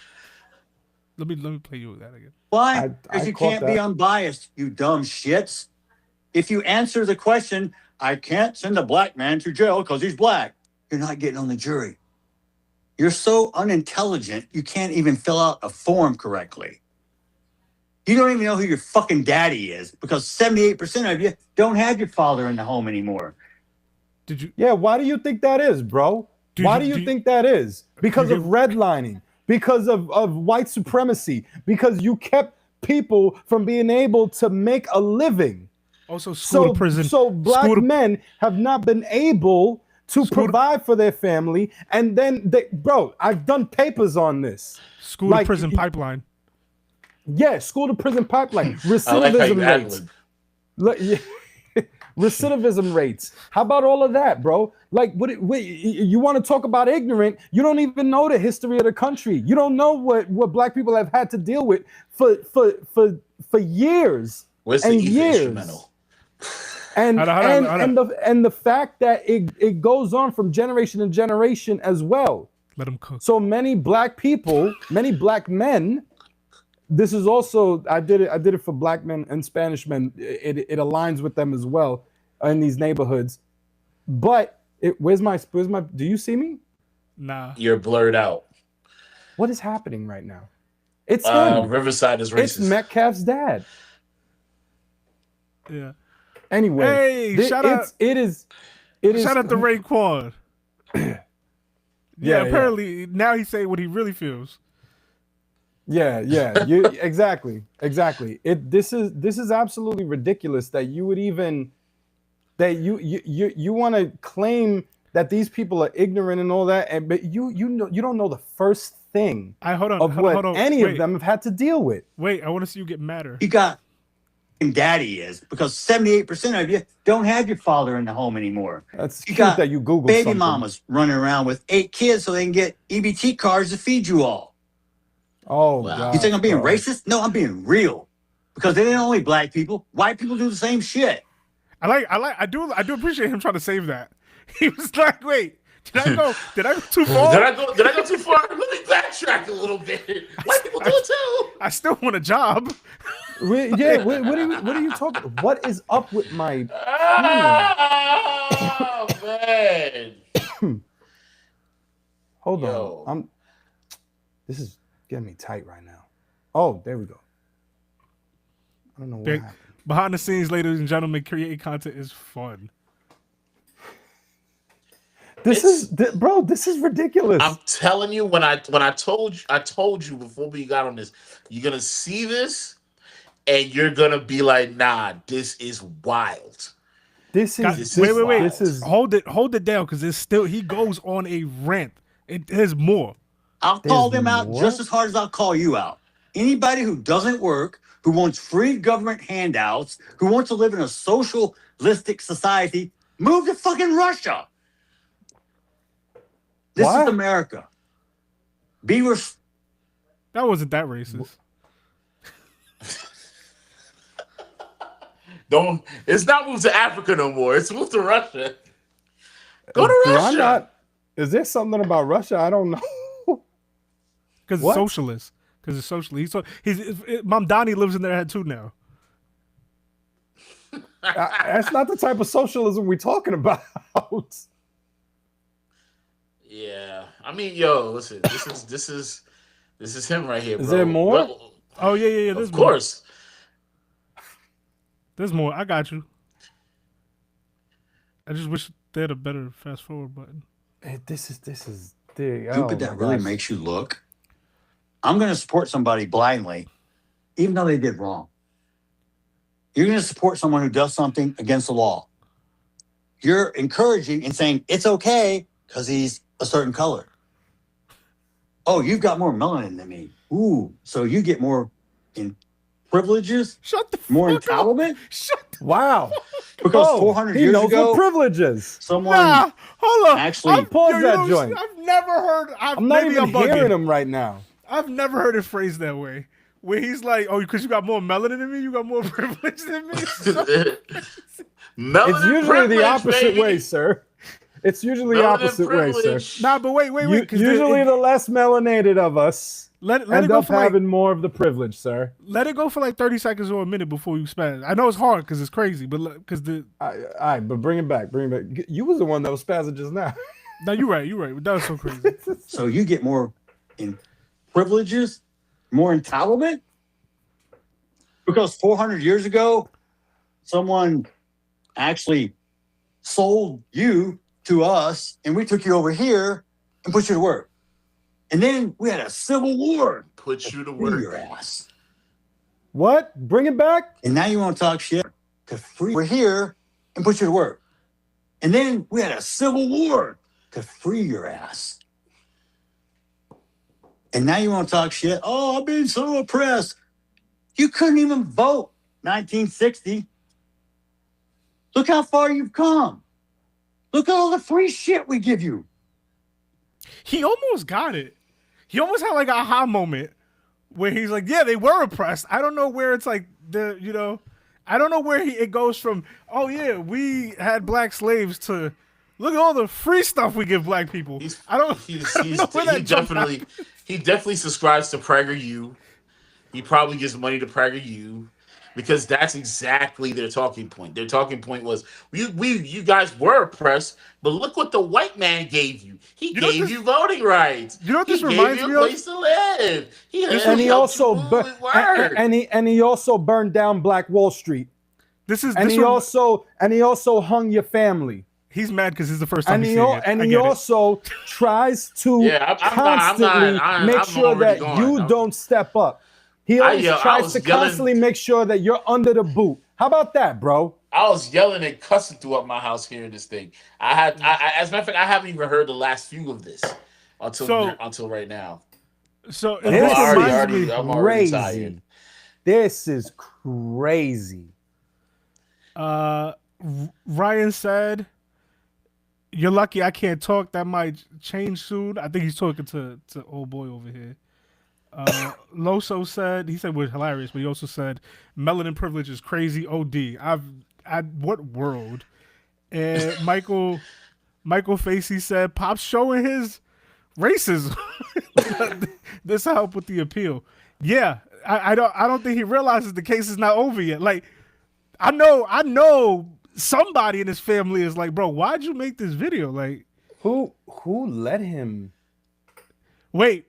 Let me play you with that again. Why? Because you can't be unbiased, you dumb shits. If you answer the question, I can't send a black man to jail because he's black, you're not getting on the jury. You're so unintelligent, you can't even fill out a form correctly. You don't even know who your fucking daddy is because 78% of you don't have your father in the home anymore. Did you? Yeah, why do you think that is, bro? Why do you think that is? Because of redlining, because of white supremacy, because you kept people from being able to make a living. Also, school to prison. So black men have not been able to provide for their family. And then, I've done papers on this. School to prison pipeline. Yeah, school to prison pipeline. Recidivism rates. Recidivism rates. How about all of that, bro? Like, you want to talk about ignorant? You don't even know the history of the country. You don't know what black people have had to deal with for years and years. And the fact that it goes on from generation to generation as well. Let them cook. So many black people, many black men. This is also I did it for black men and Spanish men. It aligns with them as well in these neighborhoods. But where's my? Do you see me? Nah. You're blurred out. What is happening right now? It's him. Riverside is racist. It's Metcalf's dad. Yeah. Anyway, hey, shout out to Raekwon. Yeah, apparently now he's saying what he really feels. Yeah. You exactly. This is absolutely ridiculous that you would even you want to claim that these people are ignorant and all that, but you don't know the first thing hold on, of what any of them have had to deal with. Wait, I want to see you get madder. You got daddy is because 78% of you don't have your father in the home anymore. That's you cute got that you Googled baby something. mamas running around with 8 kids so they can get EBT cards to feed you all. Oh, wow. God, You think I'm being bro. racist? No, I'm being real. Because they ain't only black people. White people do the same shit. I do appreciate him trying to save that. He was like, wait, did I go too far? Did I go too far? Let me backtrack a little bit. White people do it too. I still want a job. What are you talking? What is up with my? Oh man! Hold on, This is getting me tight right now. Oh, there we go. I don't know what happened. Behind the scenes, ladies and gentlemen, creating content is fun. This is ridiculous. I'm telling you, when I told you before we got on this, you're gonna see this, and you're gonna be like, nah, this is wild. Wait. This is hold it down because it's still he goes on a rant. There's more. I'll call them out just as hard as I'll call you out. Anybody who doesn't work, who wants free government handouts, who wants to live in a socialistic society, move to fucking Russia. This is America. That wasn't that racist. It's not moved to Africa no more. It's moved to Russia. Go to Russia. Is there something about Russia? I don't know. Because it's socialist. Because it's socialist. Mom Donnie lives in their head too now. That's not the type of socialism we're talking about. Yeah, I mean, yo, listen, this is him right here, bro. Is there more? Oh yeah. There's of course. There's more. I got you. I just wish they had a better fast forward button. Hey, this is stupid that really makes you look. I'm going to support somebody blindly, even though they did wrong. You're going to support someone who does something against the law. You're encouraging and saying it's okay because he's a certain color. Oh, you've got more melanin than me. Ooh, so you get more privileges? Shut the more entitlement? Wow. Because 400 years ago, what privileges. Someone hold on. Actually, pause that joint. I've never heard. I'm not even hearing him right now. I've never heard it phrased that way. Where he's like, "Oh, because you got more melanin than me, you got more privilege than me." It's usually the opposite way, sir. It's usually the opposite way, sir. Nah, but wait. Usually the less melanated of us end up having more of the privilege, sir. Let it go for like 30 seconds or a minute before you spaz. I know it's hard because it's crazy, but because all right, but bring it back. You was the one that was spazzing just now. No, you're right. That was so crazy. So you get more privileges, more entitlement? Because 400 years ago, someone actually sold you to us, and we took you over here and put you to work. And then we had a civil war. Put you to work. Your ass. What? Bring it back? And now you want to talk shit to free. We're here and put you to work. And then we had a civil war to free your ass. And now you want to talk shit. Oh, I'm being so oppressed. You couldn't even vote 1960. Look how far you've come. Look at all the free shit we give you. He almost got it. He almost had like a aha moment where he's like, yeah, they were oppressed. I don't know where it's like I don't know where it goes from, oh yeah, we had black slaves to look at all the free stuff we give black people. He definitely subscribes to PragerU. He probably gives money to PragerU because that's exactly their talking point. Their talking point was, you guys were oppressed, but look what the white man gave you. He gave you voting rights. You know what this he reminds gave me you a of? place to live. He also burned down Black Wall Street. He also hung your family. He's mad because it's the first time And he's he, seeing it. and I he get it. also tries to Yeah, constantly make I'm sure already that gone. you don't step up. He always tries to constantly make sure that you're under the boot. How about that, bro? I was yelling and cussing throughout my house hearing this thing. As a matter of fact, I haven't even heard the last few of this until right now. So I'm this already is tired. crazy. This is crazy. Ryan said, "You're lucky I can't talk. That might change soon." I think he's talking to old boy over here. Loso said, he said we're hilarious, but he also said melanin privilege is crazy. OD. What world? And Michael Facey said Pop's showing his racism. This help with the appeal. Yeah, I don't think he realizes the case is not over yet. Like, I know somebody in his family is like, bro, why'd you make this video? Like, who let him? Wait.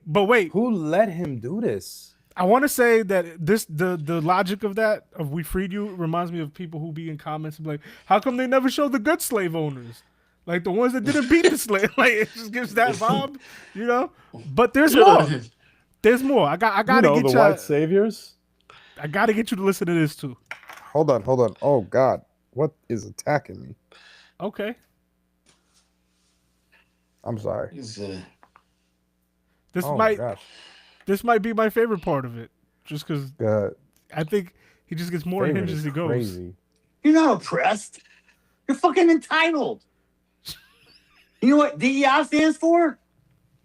Who let him do this? I want to say that the logic of that, of we freed you, reminds me of people who be in comments and be like, how come they never show the good slave owners? Like the ones that didn't beat the slave. Like, it just gives that vibe, you know? But there's more. There's more. I gotta get the white saviors. I gotta get you to listen to this too. Hold on. Oh God, what is attacking me? Okay. I'm sorry. This might be my favorite part of it, just because I think he just gets more hinged as he goes. Crazy. You're not oppressed. You're fucking entitled. You know what DEI stands for?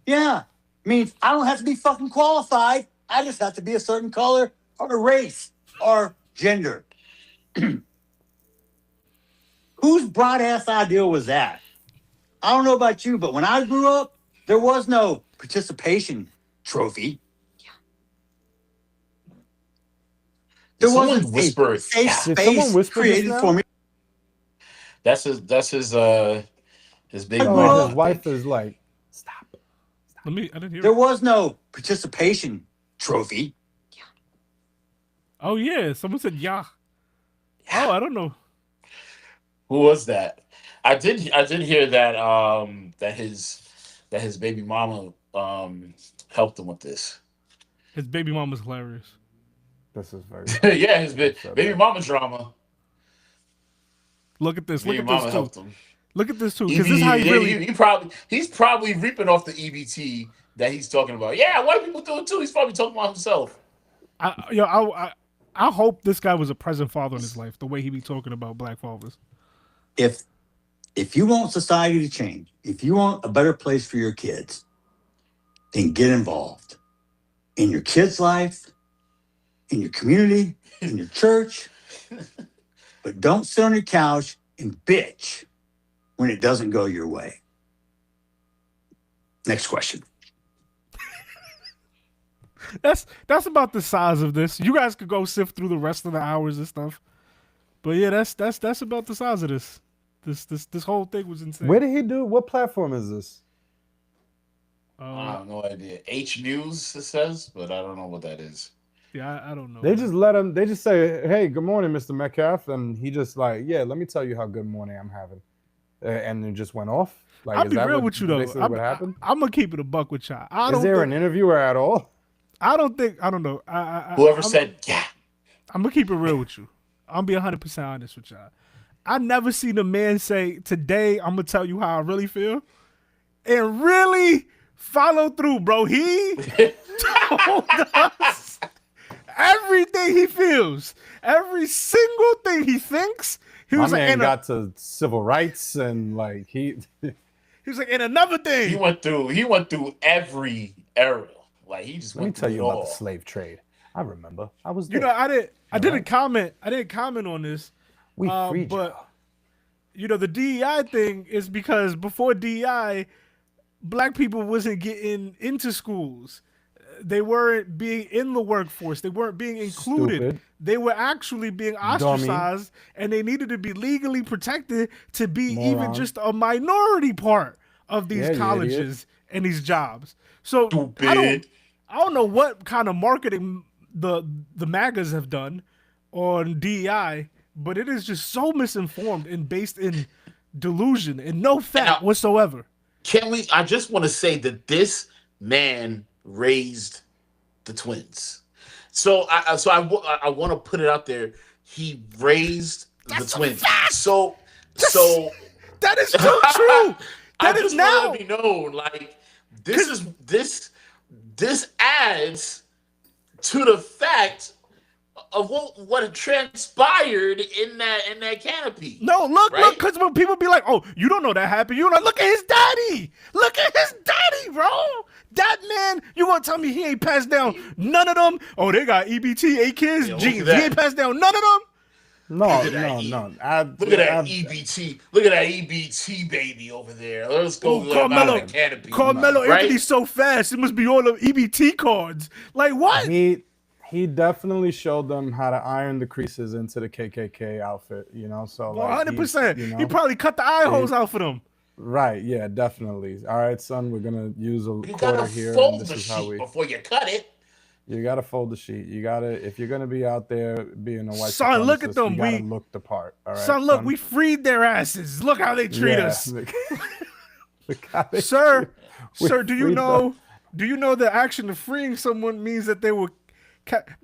Yeah. Means I don't have to be fucking qualified. I just have to be a certain color or race or gender. Whose broad ass idea was that? I don't know about you, but when I grew up, there was no participation trophy. There wasn't whispered. a safe space created for me. That's his big Oh, his wife is like, stop. I didn't hear. There was no participation trophy. Oh yeah, someone said yeah. Oh, I don't know. Who was that? I did hear that that his baby mama helped him with this. His baby mama's hilarious. This is very yeah, his baby mama drama. Look at this. Baby Look at mama this helped too. him. Look at this too. Because this is how he he's probably reaping off the EBT that he's talking about. Yeah, white people do it too. He's probably talking about himself. I hope this guy was a present father in his life. The way he be talking about black fathers. If you want society to change, if you want a better place for your kids, then get involved in your kids' life, in your community, in your church. But don't sit on your couch and bitch when it doesn't go your way. Next question. That's about the size of this. You guys could go sift through the rest of the hours and stuff. But yeah, that's about the size of this. This whole thing was insane. Where did he do? What platform is this? I have no idea. H News it says, but I don't know what that is. Yeah, I don't know. They just let him. They just say, "Hey, good morning, Mr. Metcalf," and he just like, "Yeah, let me tell you how good morning I'm having," and then just went off. Like, I'll be real with you though. What happened? I'm gonna keep it a buck with y'all. Is there an interviewer at all? I don't know. Whoever said yeah. I'm gonna keep it real with you. I'm gonna be 100% honest with y'all. I never seen a man say, "Today I'm gonna tell you how I really feel," and really follow through, bro. He told us everything he feels, every single thing he thinks. He was My like, man got to civil rights and like he was like, and another thing. He went through every era. Like he just Let me went tell through you it about all. the slave trade. I remember. I was You there. know, I didn't comment on this. We freed but you know, the DEI thing is because before DEI, black people wasn't getting into schools. They weren't being in the workforce. They weren't being included. Stupid. They were actually being ostracized, and they needed to be legally protected to be even Moron. just a minority part of these Yeah, you colleges and these jobs. So Stupid. I don't know what kind of marketing the MAGAs have done on DEI, but it is just so misinformed and based in delusion and no fact whatsoever. I just want to say that this man raised the twins. So I want to put it out there. He raised the twins. So that is so true. That is now to be known. Like this adds to the fact of what transpired in that canopy. No, look, because when people be like, "Oh, you don't know that happened," you're like, "Look at his daddy. Look at his daddy, bro. That man. You gonna tell me he ain't passed down none of them? Oh, they got EBT, 8 kids, genes. He ain't passed down none of them." No. Look at that EBT. Look at that EBT baby over there. Let's go. Carmelo. Canopy. Carmelo Anthony's so fast. It must be all the EBT cards. Like what? He definitely showed them how to iron the creases into the KKK outfit, you know. So 100%. He probably cut the eye holes out for them. Right? Yeah, definitely. All right, son, we're gonna use a You quarter gotta here. fold And this the is how sheet we. before you cut it. You gotta fold the sheet. You gotta, if you're gonna be out there being a white son, look at supremacist, them. You gotta look the part. All right, son, look, we freed their asses. Look how they treat us. Sir, do you know? Do you know the action of freeing someone means that they were?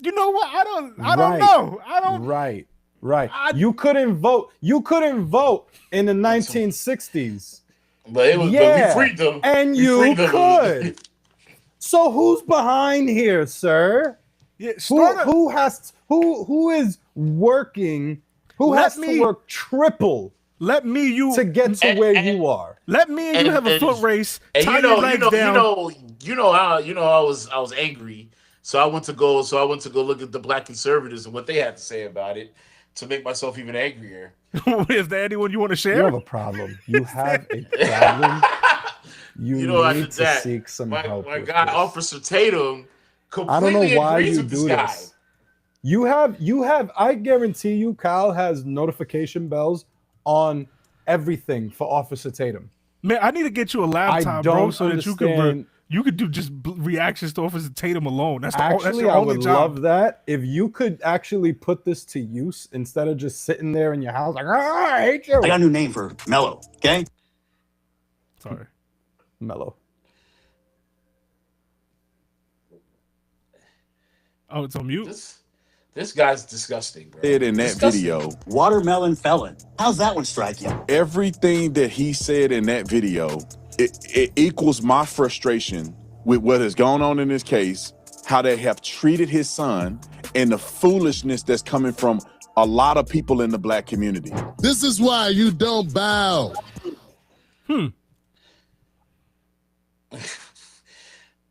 You know what? I don't know. I don't. Right. You couldn't vote. You couldn't vote in the 1960s. But it was. But we freed them. And you could. So who's behind here, sir? Yeah, who is working? Who has to work triple? To get to where you are. Let me and you have a foot race. Tie your legs down. You know I was angry. So I went to go look at the black conservatives and what they had to say about it to make myself even angrier. Is there anyone you want to share? You have a problem. You have a problem. You need to seek some help. My guy, Officer Tatum, completely I don't know why agrees you with do this guy. this. You have. I guarantee you, Kyle has notification bells on everything for Officer Tatum. Man, I need to get you a laptop, bro, so that you could do just reactions to Officer Tatum alone. That's your I only would job. love that if you could actually put this to use instead of just sitting there in your house like, I hate you. I got a new name for Mello. Okay. Sorry, Mello. Oh, it's on mute. This guy's disgusting, bro. In that video, Watermelon felon. How's that one strike you? everything that he said in that video, it equals my frustration with what has gone on in this case, how they have treated his son, and the foolishness that's coming from a lot of people in the black community. This is why you don't bow.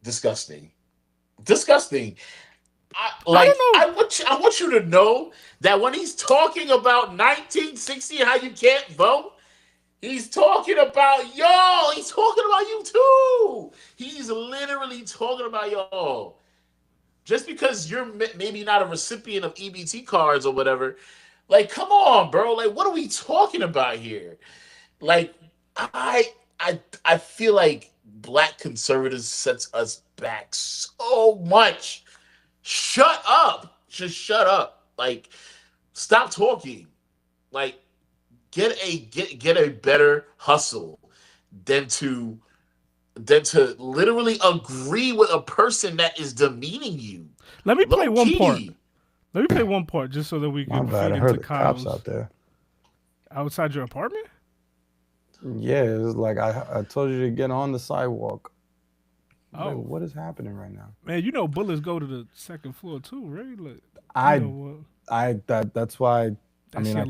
Disgusting. I want you to know that when he's talking about 1960 and how you can't vote, he's talking about y'all. He's talking about you too. He's literally talking about y'all. Just because you're maybe not a recipient of EBT cards or whatever, like, come on, bro. Like, what are we talking about here? Like, I feel like black conservatives sets us back so much. Shut up. Just shut up. Like, stop talking. Like, get a better hustle than to literally agree with a person that is demeaning you. Let me play one part. Let me play one part just so that we My can bad. feed I heard into the cops Kyle's out there. outside your apartment. Yeah, it's like I told you to get on the sidewalk. Oh, Like, what is happening right now? man, you know bullets go to the second floor too, right? Like, That's why. I That's mean, your I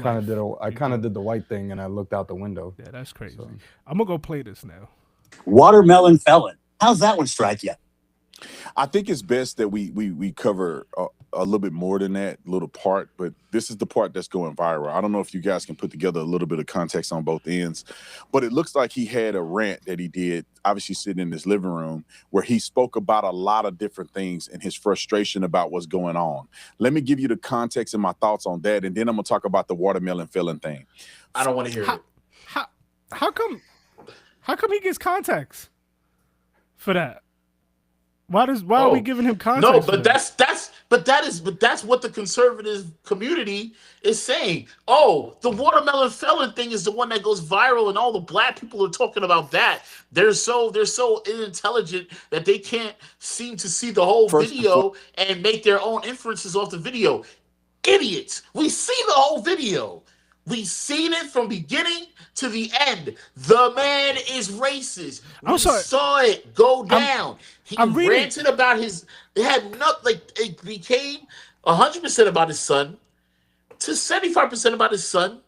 kind of did the white thing and I looked out the window. Yeah, that's crazy. I'm gonna go play this now. Watermelon felon. How's that one strike you? I think it's best that we cover a little bit more than that little part, but this is the part that's going viral. I don't know if you guys can put together a little bit of context on both ends, but it looks like he had a rant that he did, obviously sitting in his living room, where he spoke about a lot of different things and his frustration about what's going on. Let me give you the context and my thoughts on that, and then I'm gonna talk about the watermelon felon thing. I don't want to hear it. How come he gets context for that? Why are we giving him context? No, but But that's what the conservative community is saying. Oh, the watermelon felon thing is the one that goes viral, and all the black people are talking about that. They're so unintelligent that they can't seem to see the whole video and make their own inferences off the video. Idiots. We see the whole video. We seen it from beginning to the end. The man is racist. We saw it go down. He ranted about his. It had not like it became 100% about his son, to 75% about his son,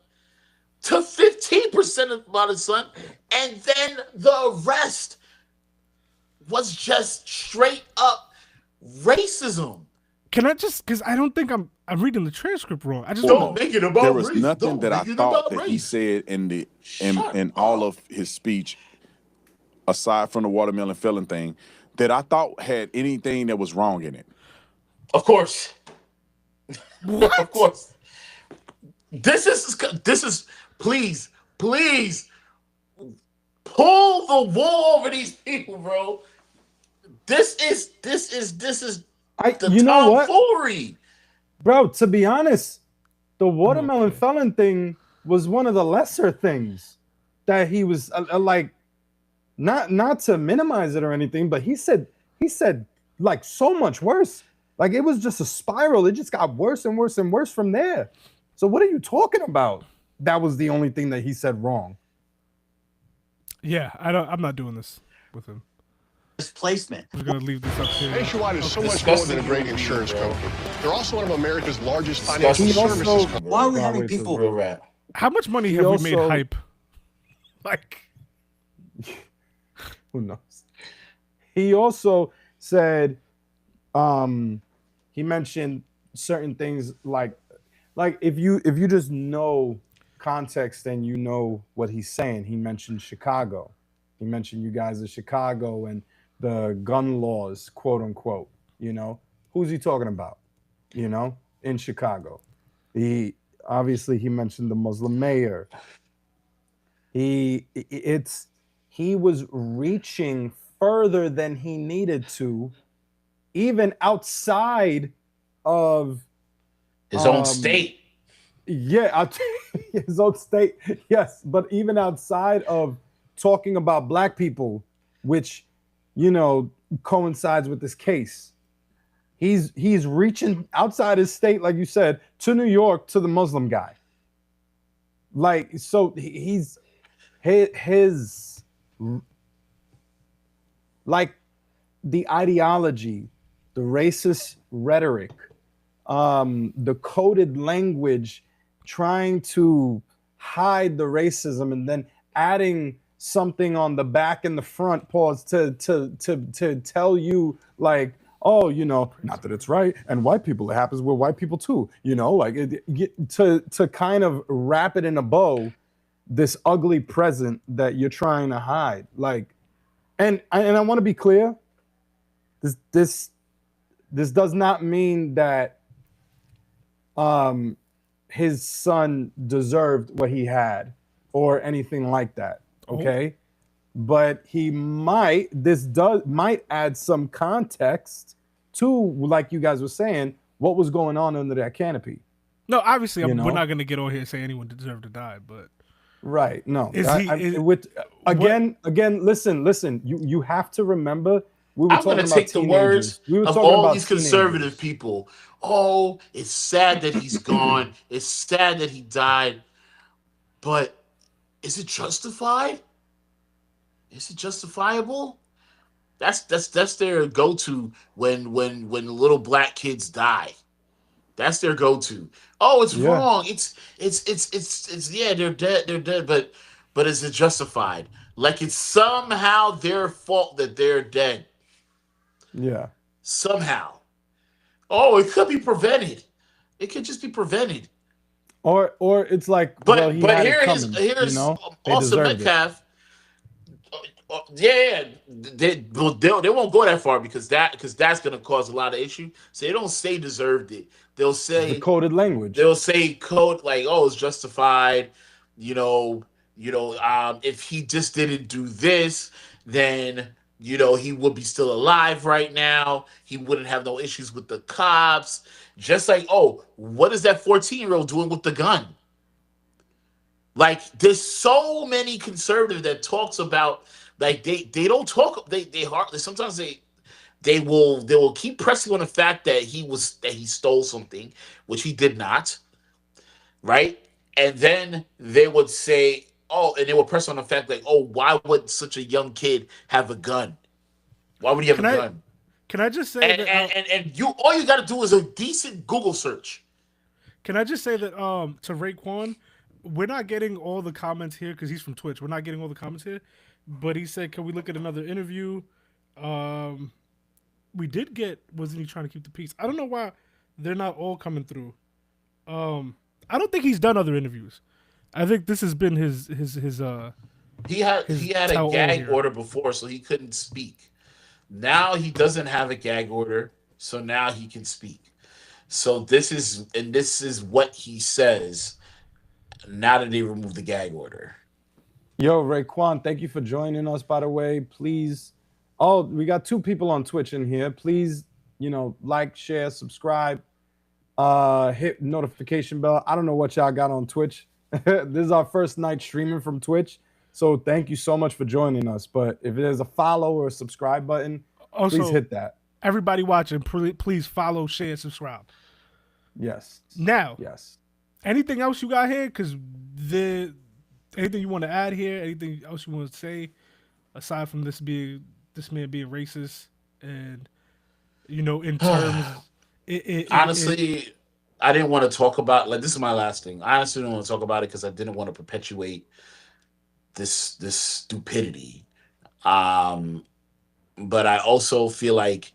to 15% about his son, and then the rest was just straight up racism. Can I just, because I don't think I'm reading the transcript wrong. I just don't make it about There was race. nothing Don't that I make it thought about that he race. said in all of his speech, aside from the watermelon felon thing, that I thought had anything that was wrong in it. Of course. Of course. This is please pull the wool over these people, bro. This is the you know what? tomfoolery. Bro, to be honest, the watermelon felon thing was one of the lesser things that he was like, not to minimize it or anything, but he said like so much worse. Like it was just a spiral. It just got worse and worse and worse from there. So what are you talking about? That was the only thing that he said wrong. Yeah, I'm not doing this with him. Displacement. We're gonna leave this up here. Nationwide is so much more than a great insurance company. They're also one of America's largest financial services companies. Why are we having people? How much money have we made hype? Like, who knows? He also said, he mentioned certain things like if you just know context and you know what he's saying. He mentioned Chicago. He mentioned you guys in Chicago and the gun laws, quote unquote. You know, who's he talking about? You know, in Chicago. He mentioned the Muslim mayor. He was reaching further than he needed to, even outside of his own state. Yeah, his own state. Yes, but even outside of talking about black people, which, you know, coincides with this case. He's reaching outside his state, like you said, to New York, to the Muslim guy. Like, so his like the ideology, the racist rhetoric, the coded language, trying to hide the racism and then adding something on the back and the front pause to tell you like, oh, you know, not that it's right, and white people, it happens with white people too, you know, like to kind of wrap it in a bow, this ugly present that you're trying to hide. Like, and I want to be clear, this does not mean that his son deserved what he had or anything like that. Okay. But he might add some context to, like you guys were saying, what was going on under that canopy. No, obviously, we're not going to get on here and say anyone deserved to die, but right. No, again, listen, you have to remember, we were I'm going to take the words of all these conservative people. Oh, it's sad that he's gone. It's sad that he died. But is it justified? Is it justifiable? That's their go-to when little black kids die. That's their go-to. Oh, it's wrong. It's yeah, they're dead, but is it justified? Like it's somehow their fault that they're dead. Yeah. Somehow. Oh, it could be prevented. It could just be prevented. Or it's like, but here's you know? Austin Metcalf. Yeah, they won't go that far because that's going to cause a lot of issue. So they don't say deserved it. They'll say the coded language. They'll say code like, oh, it's justified. You know, if he just didn't do this, then he would be still alive right now. He wouldn't have no issues with the cops. Just like, oh, what is that 14-year-old doing with the gun? Like, there's so many conservatives that talks about, like, they don't talk, they hardly, sometimes they will keep pressing on the fact that he stole something, which he did not, right? And then they would say, oh, and they would press on the fact like, oh, why would such a young kid have a gun? Why would he have a gun? Can I just say that? And you all you got to do is a decent Google search. Can I just say that to Raekwon, we're not getting all the comments here because he's from Twitch. We're not getting all the comments here, but he said, "Can we look at another interview?" We did get. Wasn't he trying to keep the peace? I don't know why they're not all coming through. I don't think he's done other interviews. I think this has been his. He had a gag order before, so he couldn't speak. Now he doesn't have a gag order, so now he can speak. So this is what he says now that they removed the gag order. Yo, Raekwon, thank you for joining us, by the way. Please, we got 2 people on Twitch in here. Please, like, share, subscribe, hit notification bell. I don't know what y'all got on Twitch. This is our first night streaming from Twitch. So thank you so much for joining us. But if there's a follow or a subscribe button, also, please hit that. Everybody watching, please follow, share, subscribe. Yes. Now, yes. Anything else you got here? Because anything you want to add here? Anything else you want to say aside from this man being racist and in terms? Honestly, I didn't want to talk about this is my last thing. I honestly didn't want to talk about it because I didn't want to perpetuate this stupidity. But I also feel like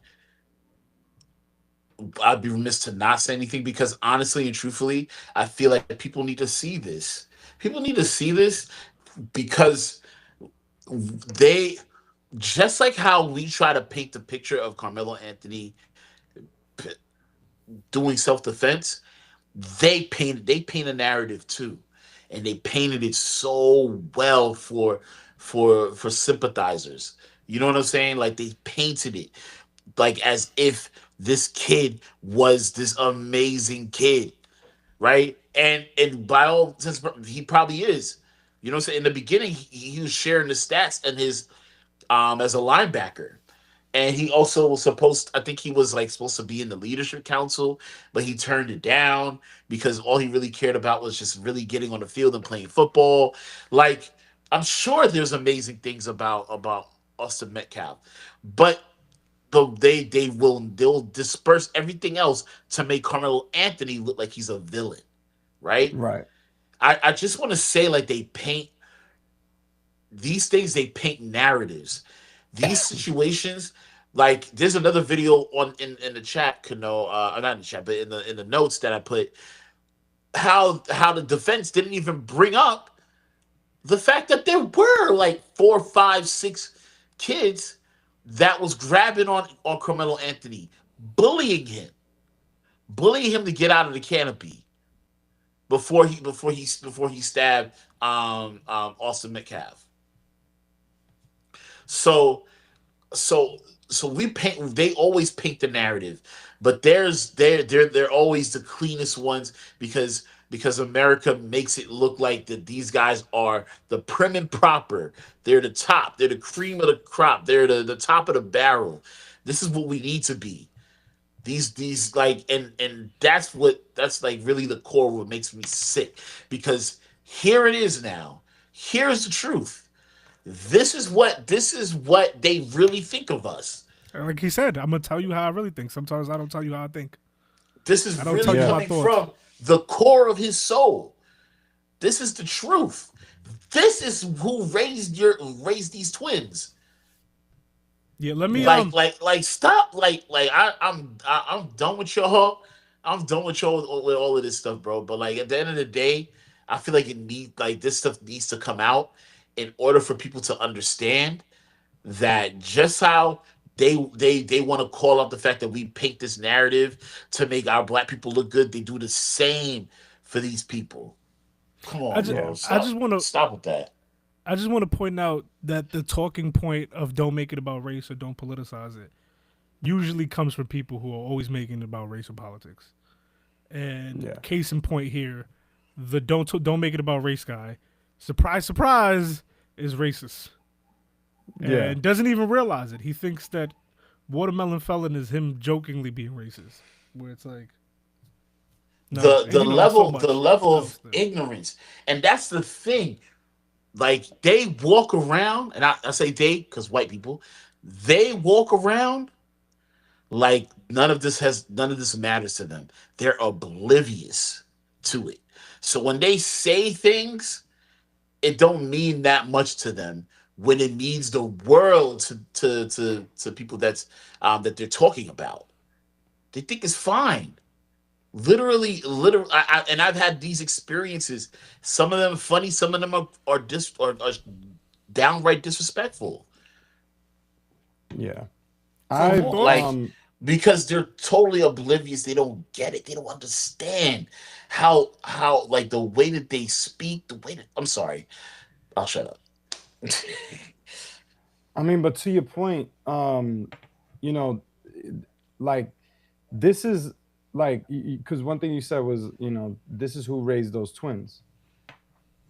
I'd be remiss to not say anything because honestly and truthfully, I feel like people need to see this. People need to see this because they, just like how we try to paint the picture of Carmelo Anthony doing self-defense, they paint a narrative too. And they painted it so well for sympathizers. You know what I'm saying? Like they painted it like as if this kid was this amazing kid, right? And by all sense, he probably is. You know what I'm saying? In the beginning, he was sharing the stats and his as a linebacker. And he also was I think he was supposed to be in the leadership council, but he turned it down because all he really cared about was just really getting on the field and playing football. Like, I'm sure there's amazing things about Austin Metcalf, but they'll disperse everything else to make Carmelo Anthony look like he's a villain, right? Right. I just want to say they paint these things. They paint narratives. These situations, there's another video in the chat, not in the chat, but in the notes that I put, how the defense didn't even bring up the fact that there were 4, 5, 6 kids that was grabbing on Carmelo Anthony, bullying him to get out of the canopy before he stabbed Austin Metcalf. So they always paint the narrative, but they're always the cleanest ones because America makes it look like that these guys are the prim and proper. They're the top. They're the cream of the crop. They're the top of the barrel. This is what we need to be. These and that's really the core of what makes me sick, because here it is now. Here's the truth. This is what they really think of us. Like he said, I'm gonna tell you how I really think. Sometimes I don't tell you how I think. This is really coming from the core of his soul. This is the truth. This is who raised these twins. Yeah, let me stop. I'm done with y'all. I'm done with y'all with all of this stuff, bro. But at the end of the day, I feel like this stuff needs to come out in order for people to understand that just how they want to call out the fact that we paint this narrative to make our black people look good, they do the same for these people. Come on, bro. I just want to stop with that. I just want to point out that the talking point of don't make it about race or don't politicize it usually comes from people who are always making it about race or politics. And case in point here, the don't make it about race guy, surprise, surprise, is racist. And doesn't even realize it. He thinks that Watermelon Felon is him jokingly being racist. Where it's like, no, the level of ignorance, and that's the thing. Like they walk around, and I say they because white people, they walk around like none of this matters to them. They're oblivious to it. So when they say things, it don't mean that much to them when it means the world to people that they're talking about. They think it's fine. Literally, and I've had these experiences. Some of them funny, some of them are downright disrespectful. Yeah, because they're totally oblivious. They don't get it. They don't understand how like the way that they speak, the way that I'm sorry, I'll shut up. I mean, but to your point, you know, like this is like because one thing you said was, you know, this is who raised those twins.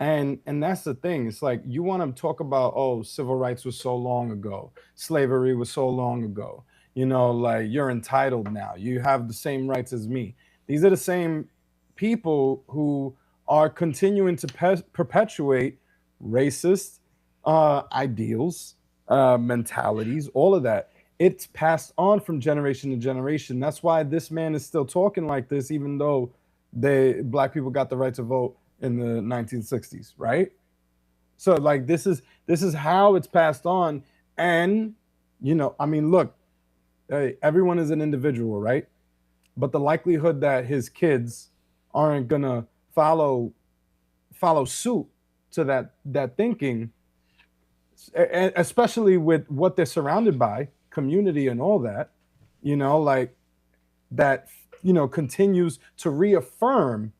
And that's the thing. It's like you want to talk about, oh, civil rights was so long ago, slavery was so long ago. You know, like you're entitled now. You have the same rights as me. These are the same people who are continuing to perpetuate racist ideals, mentalities, all of that. It's passed on from generation to generation. That's why this man is still talking like this, even though black people got the right to vote in the 1960s, right? So like this is how it's passed on. And you know, I mean, look, everyone is an individual, right? But the likelihood that his kids aren't gonna follow suit to that thinking, especially with what they're surrounded by, community and all that, you know, like that, you know, continues to reaffirm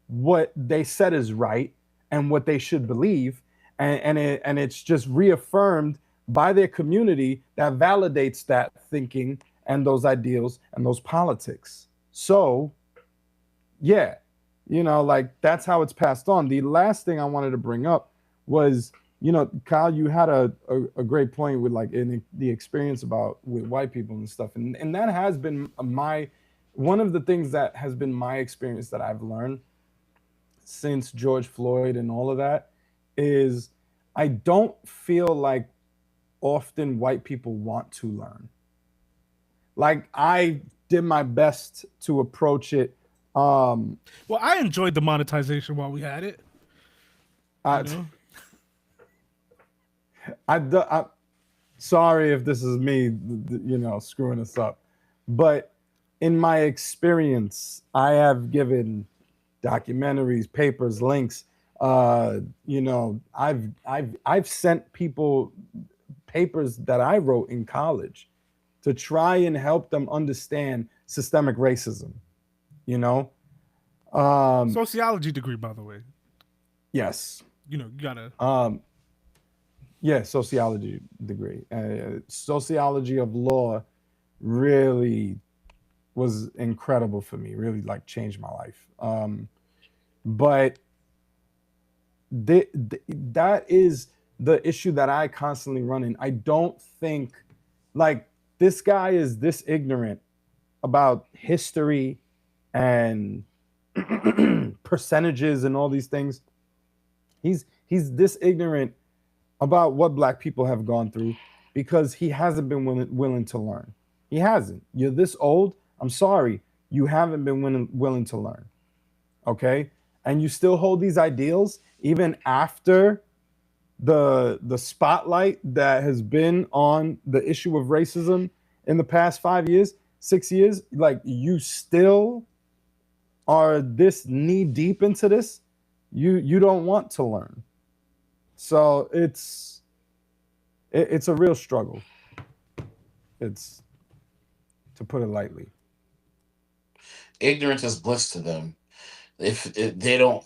what they said is right and what they should believe, and it's just reaffirmed by their community that validates that thinking and those ideals and those politics. So yeah, you know, like that's how it's passed on. The last thing I wanted to bring up was, you know, Kyle, you had a great point with like in the experience about with white people and stuff, and that has been one of the things that has been my experience that I've learned since George Floyd and all of that is I don't feel like often white people want to learn. Like I did my best to approach it. Well, I enjoyed the monetization while we had it. I sorry if this is me, you know, screwing us up, but in my experience, I have given documentaries, papers, links. You know, I've sent people papers that I wrote in college to try and help them understand systemic racism. You know, sociology degree, by the way. Yes. You know, you gotta. Yeah, sociology degree. Sociology of law really was incredible for me. Really, like, changed my life. But that is the issue that I constantly run in. I don't think, like, this guy is this ignorant about history and percentages and all these things. He's this ignorant about what black people have gone through because he hasn't been willing to learn. He hasn't. You're this old. I'm sorry. You haven't been willing to learn. Okay? And you still hold these ideals even after the spotlight that has been on the issue of racism in the past 5 years, 6 years. Like, you still are this knee deep into this. You don't want to learn. So it's a real struggle. It's, to put it lightly. Ignorance is bliss to them. If they don't,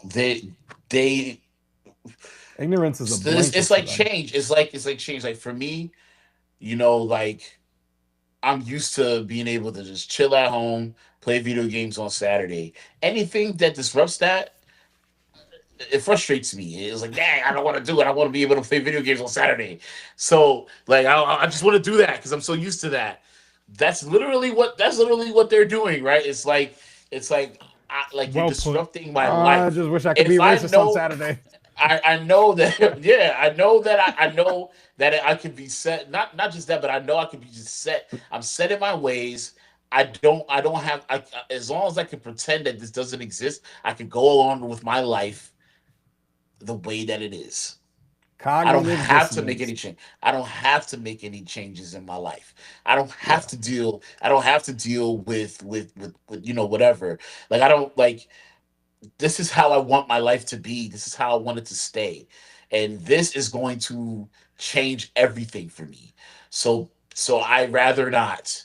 they Ignorance is a It's, blanket. it's like change. It's like change. Like for me, like I'm used to being able to just chill at home, play video games on Saturday. Anything that disrupts that, it frustrates me. It's like, dang, I don't want to do it. I want to be able to play video games on Saturday. So, like, I just want to do that because I'm so used to that. That's literally what they're doing, right? It's like you're disrupting my I life. just wish I could be If I racist on know, Saturday. I know that, yeah, I know that I know that I could be set. Not just that, but I know I could be just set. I'm set in my ways. I don't have. As long as I can pretend that this doesn't exist, I can go along with my life the way that it is. I don't have to make any change. I don't have to make any changes in my life. I don't have to deal. I don't have to deal with whatever. Like I don't like. This is how I want my life to be. This is how I want it to stay, and this is going to change everything for me. So I rather not.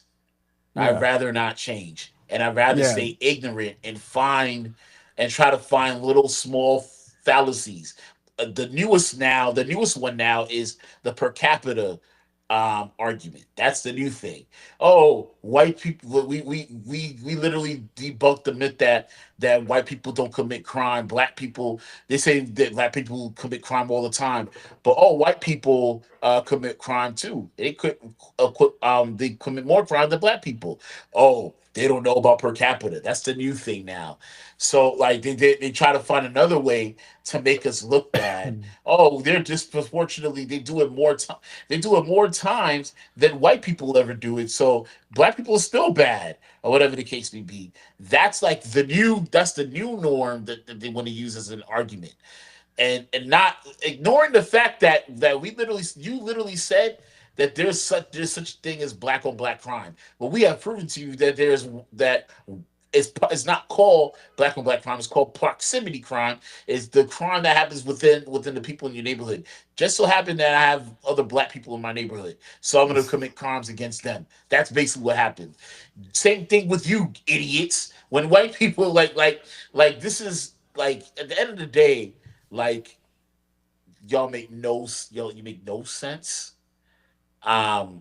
I'd rather not change, and I'd rather stay ignorant and try to find little small fallacies. The newest one now is the per capita argument. That's the new thing. Oh, white people. We literally debunked the myth that white people don't commit crime. Black people. They say that black people commit crime all the time, but white people commit crime too. They they commit more crime than black people. Oh, they don't know about per capita. That's the new thing now. So like they try to find another way to make us look bad. Oh, they're disproportionately they do it more time. They do it more times than white people ever do it. So black people are still bad, or whatever the case may be. That's the new norm that they want to use as an argument. And not ignoring the fact that you literally said that there's such a thing as black on black crime. But we have proven to you that it's not called black on black crime. It's called proximity crime. It's the crime that happens within the people in your neighborhood. Just so happened that I have other black people in my neighborhood, so I'm going to commit crimes against them. That's basically what happened. Same thing with you idiots. When white people like this is like at the end of the day, like you make no sense. And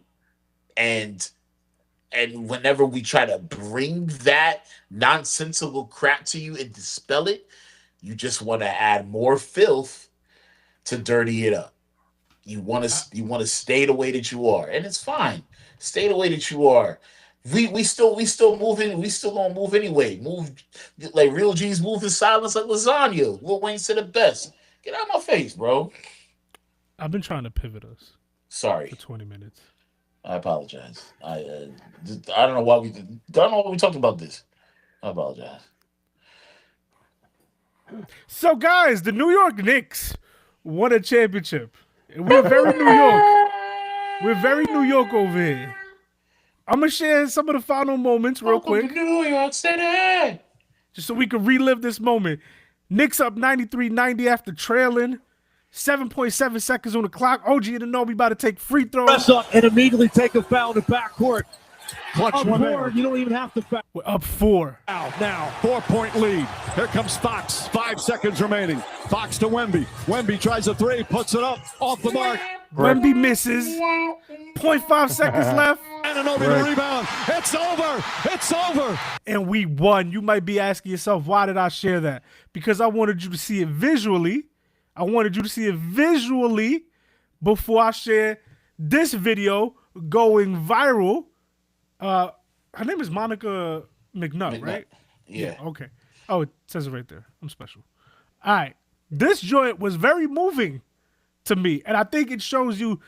whenever we try to bring that nonsensical crap to you and dispel it, you just want to add more filth to dirty it up. You want to stay the way that you are, and it's fine. Stay the way that you are. We still moving. We still gonna move anyway. Move like real G's move in silence like lasagna. Lil Wayne said it best. Get out of my face, bro. I've been trying to pivot us. Sorry. For 20 minutes. I apologize. I don't know why we talked about this. I apologize. So, guys, the New York Knicks won a championship. And we're very New York. We're very New York over here. I'm going to share some of the final moments real quick. To New York City. Just so we can relive this moment. Knicks up 93-90 after trailing. 7.7 seconds on the clock. OG Anunoby about to take free throws. Press up and immediately take a foul in the backcourt. Clutch one there. You don't even have to foul. We're up 4. Now, 4-point lead. Here comes Fox. 5 seconds remaining. Fox to Wemby. Wemby tries a 3, puts it up, off the mark. Wemby misses. 0.5 seconds left. Anunoby the rebound. It's over. It's over. And we won. You might be asking yourself, why did I share that? Because I wanted you to see it visually. I wanted you to see it visually before I share this video going viral. Her name is Monica McNutt, right? Yeah. Okay. Oh, it says it right there. I'm special. All right. This joint was very moving to me. And I think it shows you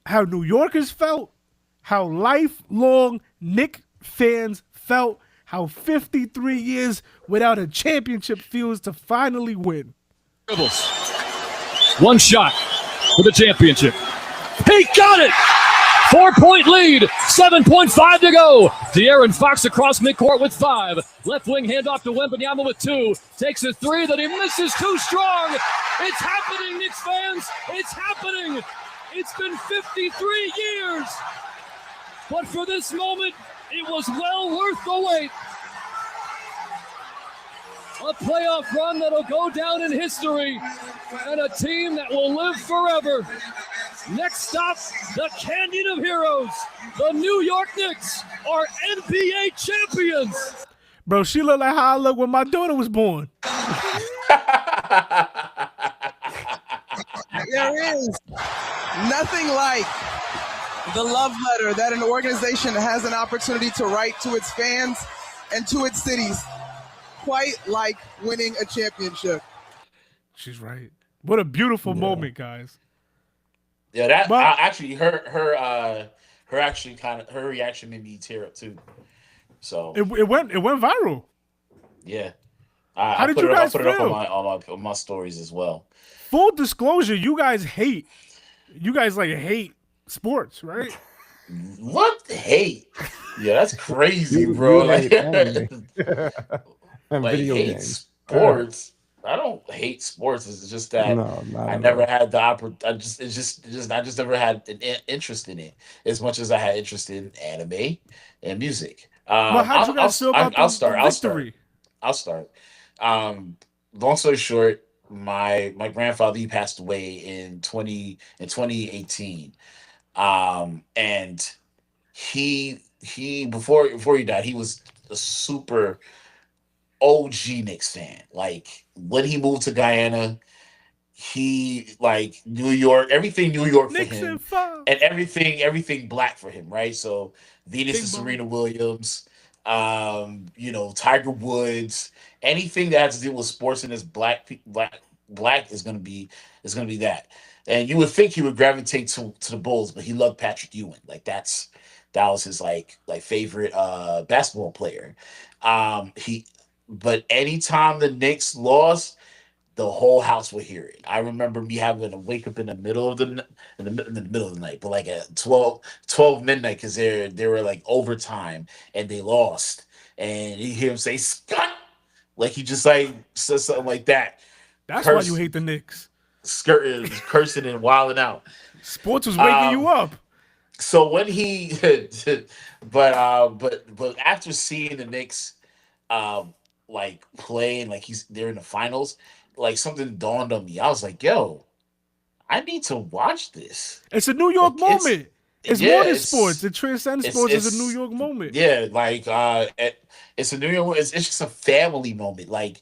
how New Yorkers felt, how lifelong Knicks fans felt, how 53 years without a championship feels to finally win. One shot for the championship. He got it! 4-point lead, 7.5 to go. De'Aaron Fox across midcourt with 5. Left wing handoff to Wembanyama with 2. Takes a 3 that he misses too strong. It's happening, Knicks fans. It's happening. It's been 53 years. But for this moment, it was well worth the wait. A playoff run that'll go down in history, and a team that will live forever. Next stop, the Canyon of Heroes. The New York Knicks are NBA champions. Bro, she looked like how I looked when my daughter was born. There is nothing like the love letter that an organization has an opportunity to write to its fans and to its cities, quite like winning a championship. She's right. What a beautiful moment, guys. Yeah, that actually her reaction made me tear up too. So it went viral. Yeah. How did you guys feel? I put it up on my stories as well. Full disclosure, you guys hate sports, right? What? Hate? Yeah, that's crazy, bro. Like, and video hate games. Sports. I don't hate sports. It's just that I never had the opportunity. I just never had an interest in it as much as I had interest in anime and music. Well, how did you guys feel about the victory? I'll start. Long story short, my grandfather, he passed away in 2018. And he before he died, he was a super OG Knicks fan. Like when he moved to Guyana, he like New York, everything New York for Knicks him, and everything black for him, right? So Venus and Serena Williams, Tiger Woods, anything that has to do with sports and is black is gonna be that. And you would think he would gravitate to the Bulls, but he loved Patrick Ewing. Like that was his like favorite basketball player. But anytime the Knicks lost, the whole house would hear it. I remember me having to wake up in the middle of the night, but like at 12 midnight, because they were like overtime and they lost. And you hear him say "Scott," like he just like says something like that. That's why you hate the Knicks. Cursing and wilding out. Sports was waking you up. So when he, but after seeing the Knicks, like playing, like they're in the finals, like something dawned on me. I was like, yo, I need to watch this. It's a New York moment. It's more than sports. It transcends sports. It's a New York moment. Yeah, like it's a New York. It's just a family moment. Like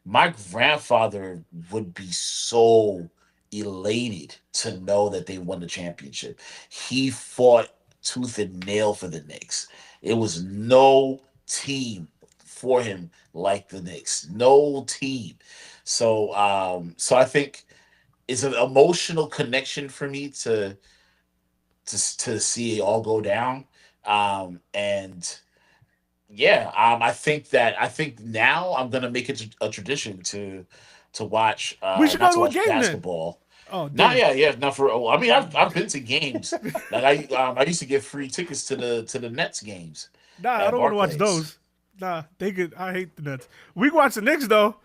my grandfather would be so elated to know that they won the championship. He fought tooth and nail for the Knicks. It was no team for him like the Knicks. No team. So I think it's an emotional connection for me to see it all go down. And yeah, I think now I'm gonna make it a tradition to watch. We should go to a game basketball. Then. Oh, Not for. I mean, I've been to games. Like I used to get free tickets to the Nets games. Nah, I don't want to watch those. Nah, I hate the Nets. We can watch the Knicks though.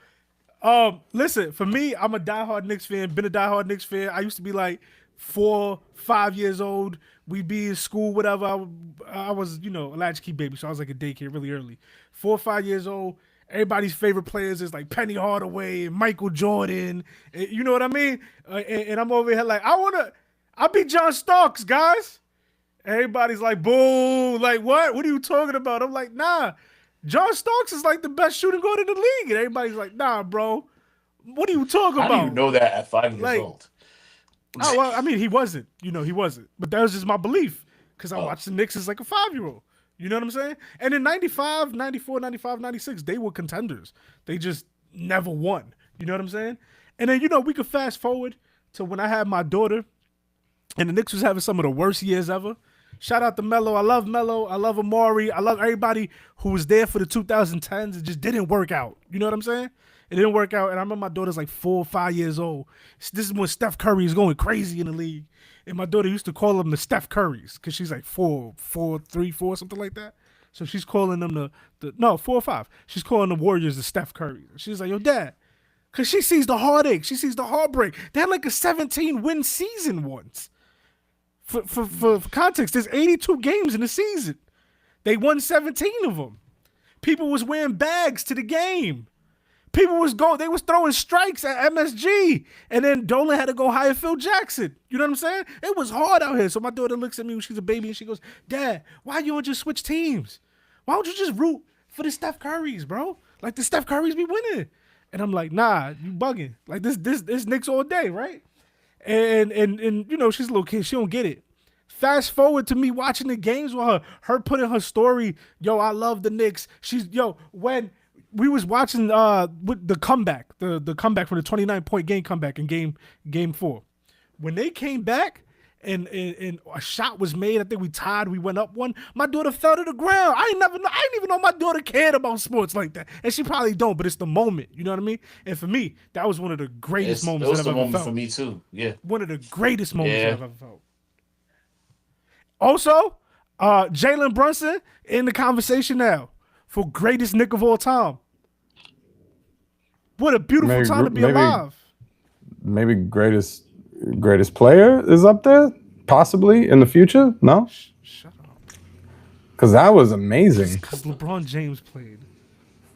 Listen, for me, I'm a diehard Knicks fan. Been a diehard Knicks fan. I used to be like 4, 5 years old. We'd be in school, whatever. I was, a latchkey baby, so I was like a daycare really early. 4 or 5 years old. Everybody's favorite players is like Penny Hardaway and Michael Jordan. You know what I mean? And I'm over here like, I'll be John Starks, guys. Everybody's like, boo. Like, what? What are you talking about? I'm like, nah. John Starks is like the best shooting guard in the league. And everybody's like, nah, bro. What are you talking about? How do you know that at 5 years old? Oh, well, I mean, he wasn't. He wasn't. But that was just my belief because I watched the Knicks as like a 5-year-old. You know what I'm saying? And in 95, 94, 95, 96, they were contenders. They just never won. You know what I'm saying? And then, we could fast forward to when I had my daughter and the Knicks was having some of the worst years ever. Shout out to Melo. I love Melo. I love Amari. I love everybody who was there for the 2010s. It just didn't work out. You know what I'm saying? It didn't work out. And I remember my daughter's like 4 or 5 years old. This is when Steph Curry is going crazy in the league. And my daughter used to call them the Steph Currys because she's like 4, 3, 4, something like that. So she's calling them 4 or 5. She's calling the Warriors the Steph Currys. She's like, yo, Dad. Because she sees the heartache. She sees the heartbreak. They had like a 17-win season once. For context, there's 82 games in the season. They won 17 of them. People was wearing bags to the game. People was going, they was throwing strikes at MSG, and then Dolan had to go hire Phil Jackson. You know what I'm saying? It was hard out here. So my daughter looks at me when she's a baby, and she goes, "Dad, why you don't just switch teams? Why don't you just root for the Steph Currys, bro? Like the Steph Currys be winning." And I'm like, "Nah, you bugging. Like this Knicks all day, right?" And you know, she's a little kid. She don't get it. Fast forward to me watching the games with her putting her story, "Yo, I love the Knicks." When we was watching with the comeback, the comeback from the 29-point game comeback in game 4. When they came back and a shot was made, I think we tied, we went up one. My daughter fell to the ground. I didn't even know my daughter cared about sports like that. And she probably don't, but it's the moment, you know what I mean? And for me, that was one of the greatest moments that I've ever felt. For me too. Yeah. One of the greatest moments that I've ever felt. Also, Jalen Brunson in the conversation now for greatest Knick of all time. What a beautiful time to be alive. Maybe greatest player is up there, possibly in the future. No, shut up. Because that was amazing. Because LeBron James played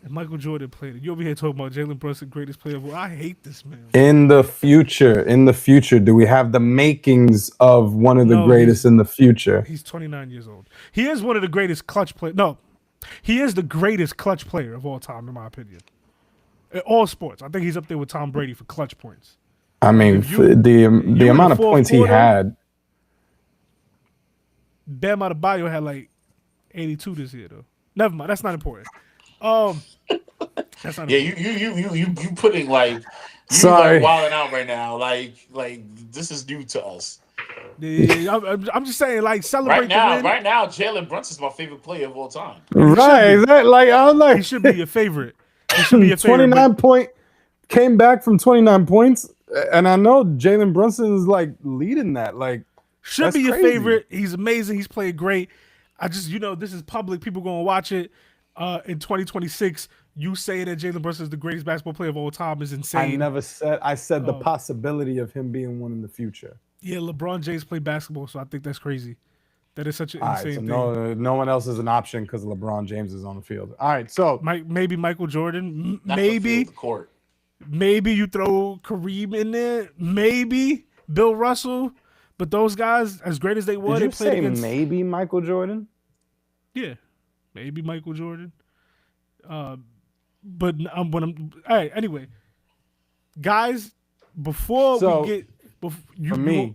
and Michael Jordan played. You over here talking about Jalen Brunson, greatest player. Well, I hate this man. In the future, do we have the makings of one of the greatest in the future? He's 29 years old. He is one of the greatest clutch players. No, he is the greatest clutch player of all time, in my opinion. In all sports, I think he's up there with Tom Brady for clutch points. I mean, the amount of points he had. Bam Adebayo had like 82 this year, though. Never mind, that's not important. That's not yeah, you putting like sorry, wilding out right now. Like this is new to us. Yeah, I'm just saying, like, celebrate right now, Jalen Brunson's my favorite player of all time. Right, exactly. Like I'm like he should be your favorite. He should be your favorite. 29 came back from 29 points, and I know Jalen Brunson is like leading that. Like should be your favorite. He's amazing. He's played great. I just this is public. People gonna watch it. In 2026, you say that Jalen Brunson is the greatest basketball player of all time is insane. I said the possibility of him being one in the future. Yeah, LeBron James played basketball, so I think that's crazy. That is such an insane thing. No one else is an option because LeBron James is on the field. All right, so maybe Michael Jordan, maybe the court. Maybe you throw Kareem in there, maybe Bill Russell, but those guys, as great as they were, they played against. Maybe Michael Jordan. Yeah, maybe Michael Jordan. But all right. Anyway, guys, before we get. For me,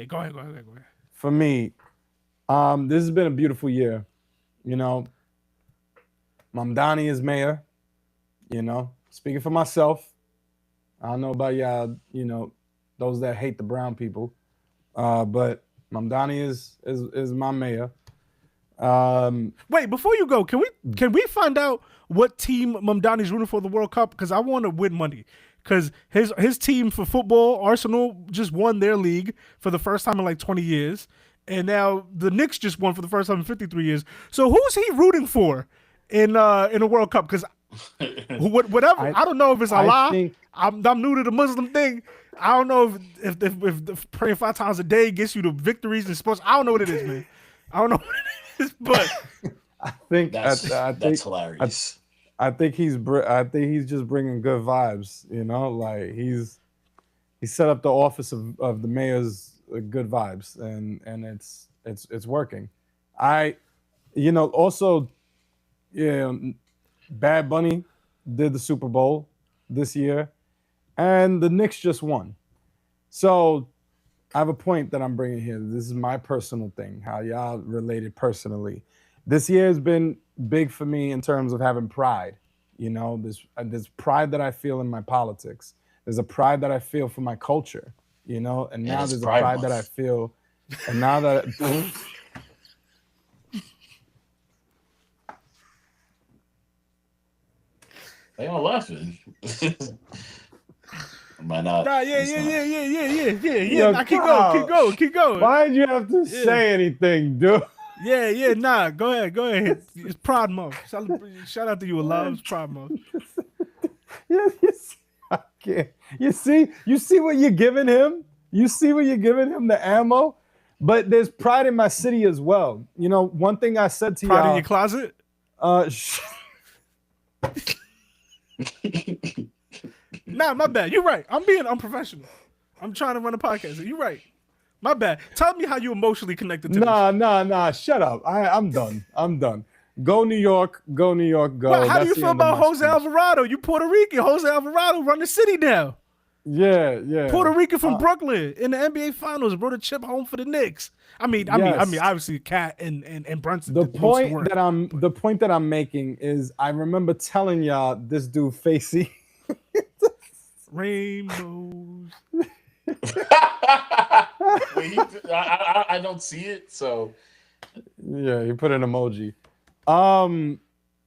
go ahead. For me, this has been a beautiful year. Mamdani is mayor. Speaking for myself, I don't know about y'all. Those that hate the brown people, but Mamdani is my mayor. Wait, before you go, can we find out what team Mamdani's rooting for the World Cup? Because I want to win money. Because his team for football, Arsenal, just won their league for the first time in like 20 years. And now the Knicks just won for the first time in 53 years. So who's he rooting for in the World Cup? Because whatever, I don't know if it's Allah. I'm new to the Muslim thing. I don't know if praying 5 times a day gets you the victories in sports. I don't know what it is, man. I don't know what it is, but I think that's hilarious. I think he's just bringing good vibes, like he set up the office of the mayor's good vibes, and it's working. Also, Bad Bunny did the Super Bowl this year, and the Knicks just won. So I have a point that I'm bringing here. This is my personal thing, how y'all related personally. This year has been big for me in terms of having pride. There's pride that I feel in my politics. There's a pride that I feel for my culture, and now there's a pride that I feel. And now that they all laughing. Am I not? Nah, yeah. Yo, keep going. Why'd you have to say anything, dude? Yeah, nah. Go ahead. It's Pride Month. Shout out to you, Allah. It's Pride Month. I can't. You see what you're giving him? You see what you're giving him, the ammo? But there's pride in my city as well. One thing I said to y'all. Pride in your closet? Nah, my bad. You're right. I'm being unprofessional. I'm trying to run a podcast. You're right. My bad. Tell me how you emotionally connected to this. Nah. Shut up. I'm done. Go New York. Go New York. Go. Bro, how do you That's the feel end of about my Jose speech. Alvarado? You Puerto Rican. Jose Alvarado run the city now. Yeah. Puerto Rican from Brooklyn in the NBA Finals. Brought a chip home for the Knicks. I mean, obviously, Cat and Brunson. The did most of the point that I'm making is, I remember telling y'all this dude Facey. Rainbows. Wait, I don't see it, so Yeah, he put an emoji.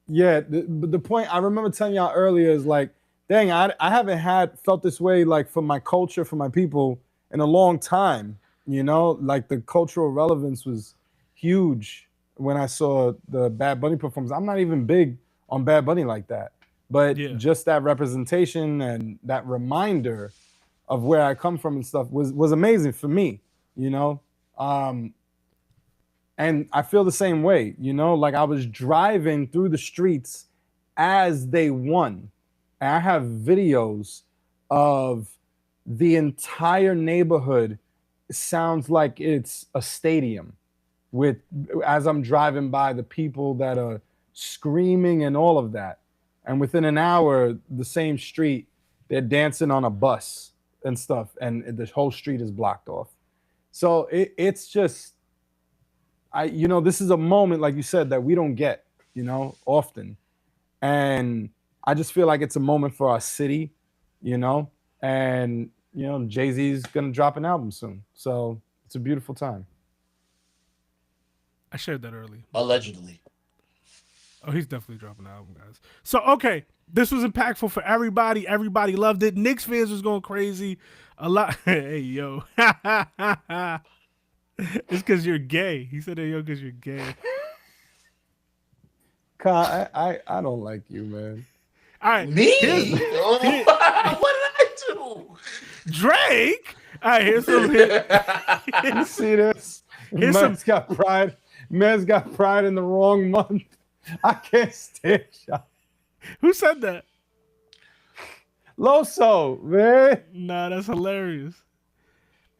Yeah, the point I remember telling y'all earlier is like, dang, I haven't felt this way like for my culture, for my people in a long time. You know, like the cultural relevance was huge when I saw the Bad Bunny performance. I'm not even big on Bad Bunny like that, but just that representation and that reminder of where I come from and stuff was amazing for me, you know? And I feel the same way, you know? Like I was driving through the streets as they won. And I have videos of the entire neighborhood sounds like it's a stadium as I'm driving by, the people that are screaming and all of that. And within an hour, the same street, they're dancing on a bus and stuff, and the whole street is blocked off. So it's just, this is a moment, like you said, that we don't get, often. And I just feel like it's a moment for our city, and, Jay-Z's going to drop an album soon. So it's a beautiful time. I shared that early. Allegedly. Oh, he's definitely dropping an album, guys. So, okay, this was impactful for everybody. Everybody loved it. Knicks fans was going crazy. A lot. Hey, yo. It's because you're gay. He said, hey, yo, because you're gay. Kyle, I don't like you, man. All right. Me? What did I do? Drake? All right, here's some. You see this? Man's got pride. Man's got pride in the wrong month. I can't stand y'all. Who said that? Loso, man. Nah, that's hilarious.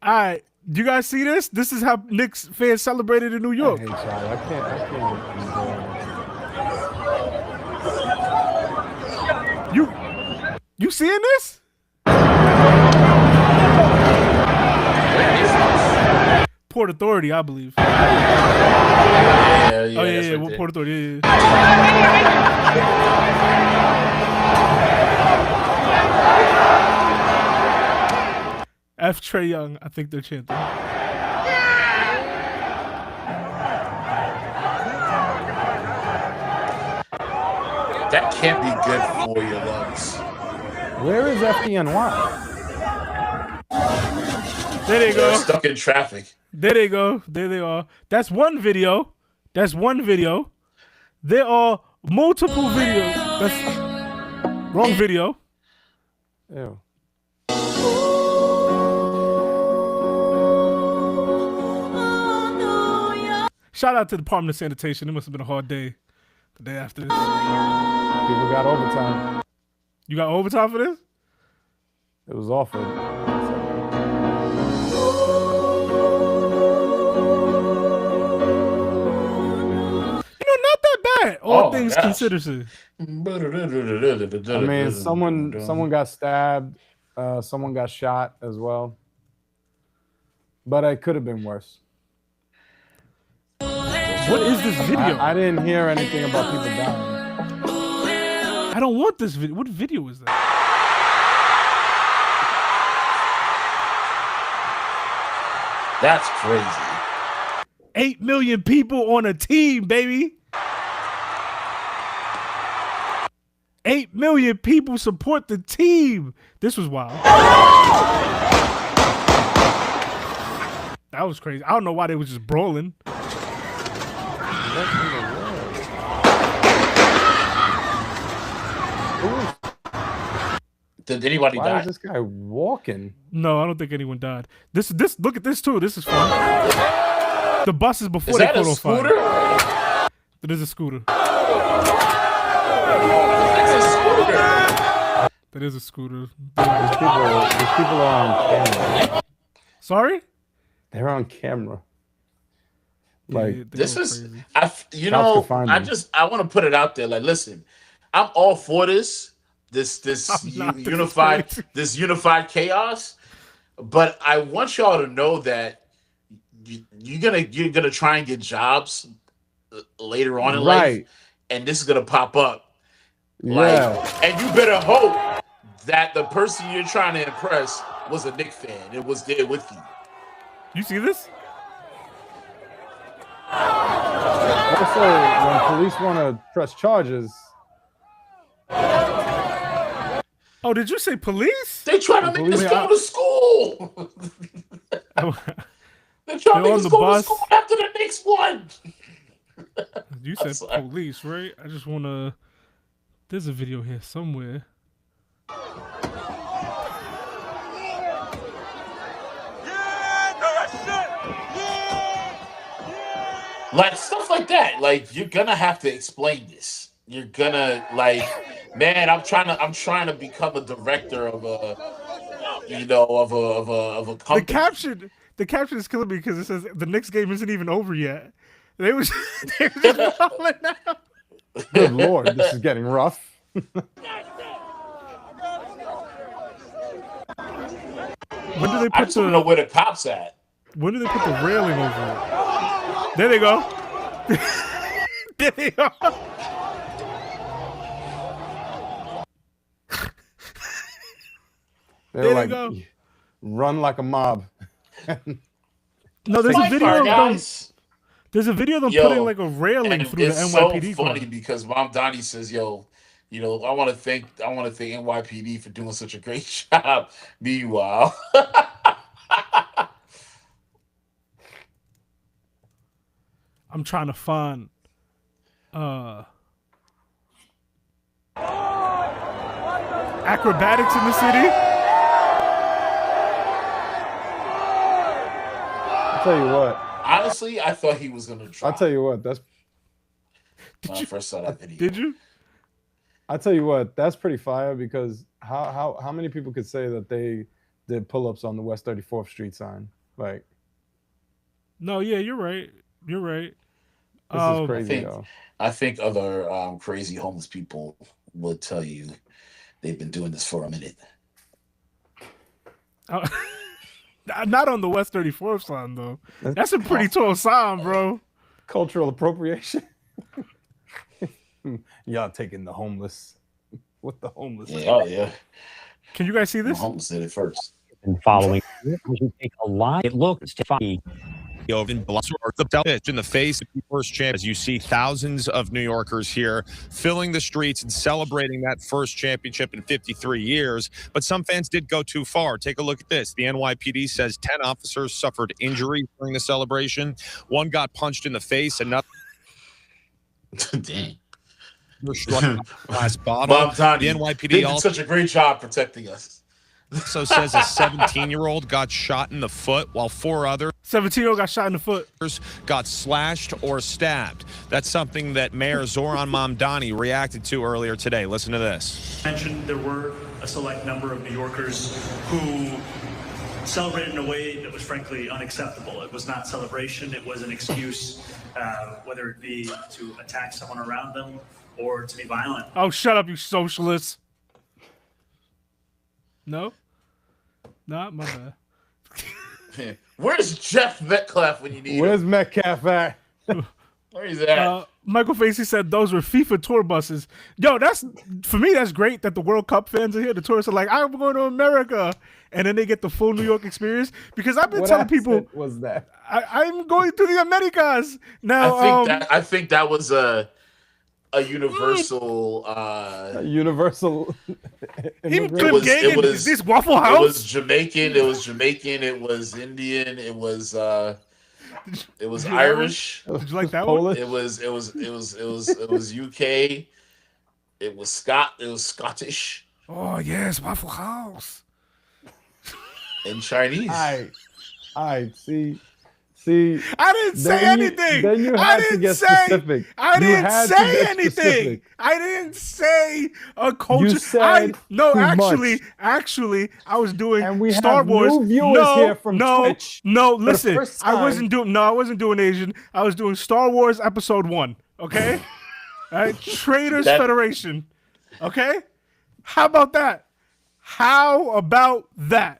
All right. Do you guys see this? This is how Knicks fans celebrated in New York. I hate y'all. I can't. You seeing this? Port Authority, I believe. Yeah. Right Port Authority. F. Trey Young, I think they're chanting. That can't be good for your lungs. Where is FDNY? There they go. They're stuck in traffic. There they go. There they are. That's one video. There are multiple videos. That's wrong video. Ew. Shout out to the Department of Sanitation. It must have been a hard day. The day after this. People got overtime. You got overtime for this? It was offered. Not that bad. All things considered. I mean, someone got stabbed. Someone got shot as well. But it could have been worse. What is this video? I didn't hear anything about people dying. I don't want this video. What video is that? That's crazy. 8 million people on a team, baby. 8 million people support the team. This was wild. That was crazy. I don't know why they was just brawling. Did anybody die? Why is this guy walking? No, I don't think anyone died. This look at this too. This is fun. The bus is before they caught on fire. That is a scooter. That's a scooter. That It is a scooter. These people are on camera. Sorry? They're on camera. Yeah, Like This is, crazy. Cops could find them. I want to put it out there. Like, listen, I'm all for this I'm not. This is unified crazy. this unified chaos, but I want y'all to know that you're gonna try and get jobs later on in life, Right. and this is gonna pop up. Yeah. Like, and you better hope that the person you're trying to impress was a Knicks fan. It was there with you. You see this? Also, when police want to press charges, Oh, did you say police? They trying to make us go to school. They're trying to make on us the go bus. to school after the Knicks won. You said police, right? I just want to. There's a video here somewhere. Like stuff like that. Like you're gonna have to explain this. You're gonna man. I'm trying to become a director of a company. The caption is killing me because it says the Knicks game isn't even over yet. They was just falling out. good lord, this is getting rough. When do they I put just want to know where the cops at. When do they put the railing over it? There they go. There they go. They're There like, they go. run like a mob. No, there's a video of them. Guys. There's a video of them Yo, putting like a railing And through the it's NYPD so funny car. because Mom Donnie says, "Yo, I want to thank NYPD for doing such a great job." Meanwhile, I'm trying to find acrobatics in the city. I'll tell you what. honestly, I thought he was gonna try. I'll tell you what. That's. When I first saw that video. Did you? I tell you what, that's pretty fire because how many people could say that they did pull-ups on the West 34th Street sign? Like, No, yeah, you're right. You're right. this is crazy, I think other crazy homeless people will tell you they've been doing this for a minute. Not on the West 34th sign though. That's a pretty tall sign, bro. Cultural appropriation. Y'all taking the homeless. What the homeless? Oh yeah. Can you guys see this? The homeless did it first. And following, we should take a lot. It looks funny. In the face of the first champ, as you see thousands of New Yorkers here filling the streets and celebrating that first championship in 53 years. But some fans did go too far. Take a look at this. The NYPD says 10 officers suffered injuries during the celebration. One got punched in the face. Another. Dang. Struck a glass bottle. Bob Tony, the they NYPD did also such a great job protecting us. also says a 17-year-old got shot in the foot while 4 others 17-year-old got shot in the foot. Got slashed or stabbed. That's something that Mayor Zoran Mamdani reacted to earlier today. Listen to this. Mentioned there were a select number of New Yorkers who celebrated in a way that was frankly unacceptable. It was not celebration. It was an excuse, whether it be to attack someone around them or to be violent. Oh, shut up, you socialists. No? Not my bad. Where's Jeff Metcalf when you need Where's him? Metcalf at? Where is that? Michael Facey said those were FIFA tour buses. Yo, for me, that's great that the World Cup fans are here. The tourists are like, I'm going to America. And then they get the full New York experience. Because I've been What telling people, accent was that? I'm going to the Americas. Now, I think that was a universal. Universal. Is this Waffle House? It was Jamaican. It was Jamaican. It was Indian. It was Irish. Did you like that Polish? one? It was UK. It was Scottish. Oh yes, Waffle House. And Chinese. I see See, I didn't say anything. Then you I had to didn't get say. specific. I You didn't had to say get anything. specific. I didn't say a culture. You said no, too actually, I was doing And we Star have Wars. new viewers here from Twitch No, for the listen. first I time. wasn't doing Asian. I was doing Star Wars Episode 1. Okay, all right. Traitors Federation. Okay, how about that? How about that?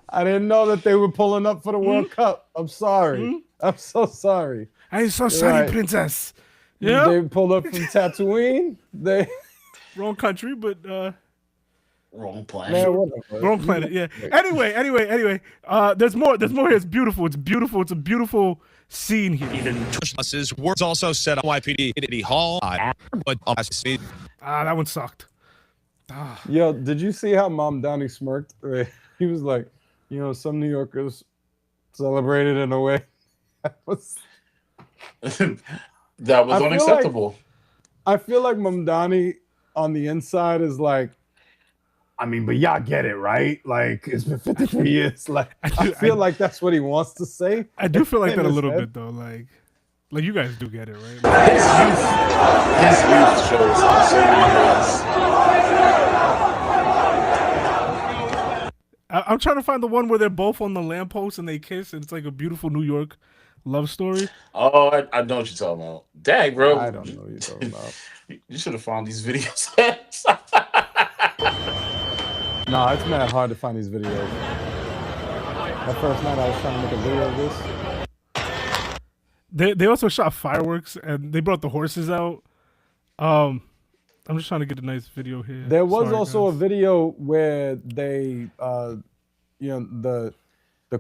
I didn't know that they were pulling up for the World Cup. I'm sorry. I'm so sorry. I'm so You're sorry, right. princess. Yeah, They pulled up from Tatooine. They wrong country, but wrong planet. Man, whatever. Wrong planet. Yeah. Anyway. There's more. There's more here. It's beautiful. It's beautiful. It's a beautiful scene here. Even buses. Words also said on YPD Kennedy Hall. But that one sucked. Yo, did you see how Mom Donnie smirked? He was like, some New Yorkers celebrated in a way that was unacceptable. I feel like Mom Donnie on the inside is like, but y'all get it, right? Like, it's been 53 years. Like, I feel like that's what he wants to say. I do feel like in that a his little head. bit though. Like you guys do get it, right? His youth shows how shady I'm trying to find the one where they're both on the lamppost and they kiss, and it's like a beautiful New York love story. Oh, I know what you're talking about. Dang, bro. I don't know what you're talking about. You should have found these videos. No, it's mad hard to find these videos. That first night I was trying to make a video of this. They also shot fireworks and they brought the horses out. I'm just trying to get a nice video here. There was Sorry, also guys. a video where they, the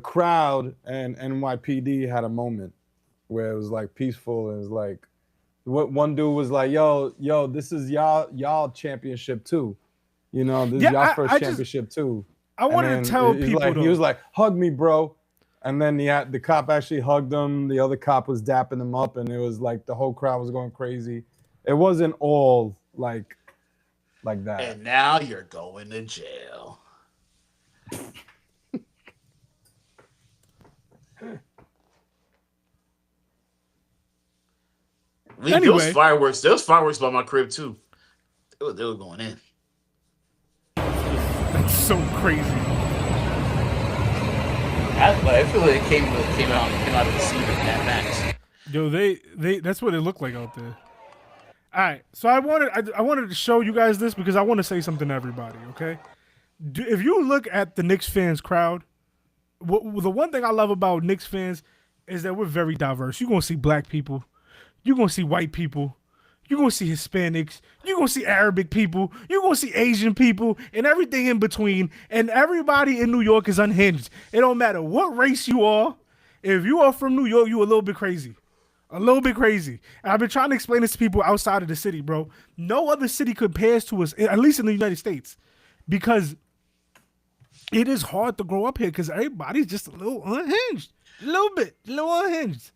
crowd and NYPD had a moment where it was like peaceful. And it was like, what one dude was like, yo, this is y'all championship too. This is y'all first championship too. I wanted to tell people like, though. he was like, hug me, bro. And then the cop actually hugged him. The other cop was dapping him up, and it was like the whole crowd was going crazy. It wasn't all like that. And now you're going to jail. Anyway. There was fireworks by my crib too. They were going in. That's so crazy. I feel like it came out of the scene of Mad Max. Yo, they that's what it looked like out there. All right, so I wanted to show you guys this because I want to say something to everybody. Okay, if you look at the Knicks fans crowd, the one thing I love about Knicks fans is that we're very diverse. You're gonna see black people, you're gonna see white people, you're gonna see Hispanics, you're gonna see Arabic people, you're gonna see Asian people, and everything in between. And everybody in New York is unhinged. It don't matter what race you are. If you are from New York, you a little bit crazy. A little bit crazy. And I've been trying to explain this to people outside of the city, bro. No other city compares to us, at least in the United States, because it is hard to grow up here because everybody's just a little unhinged. A little unhinged.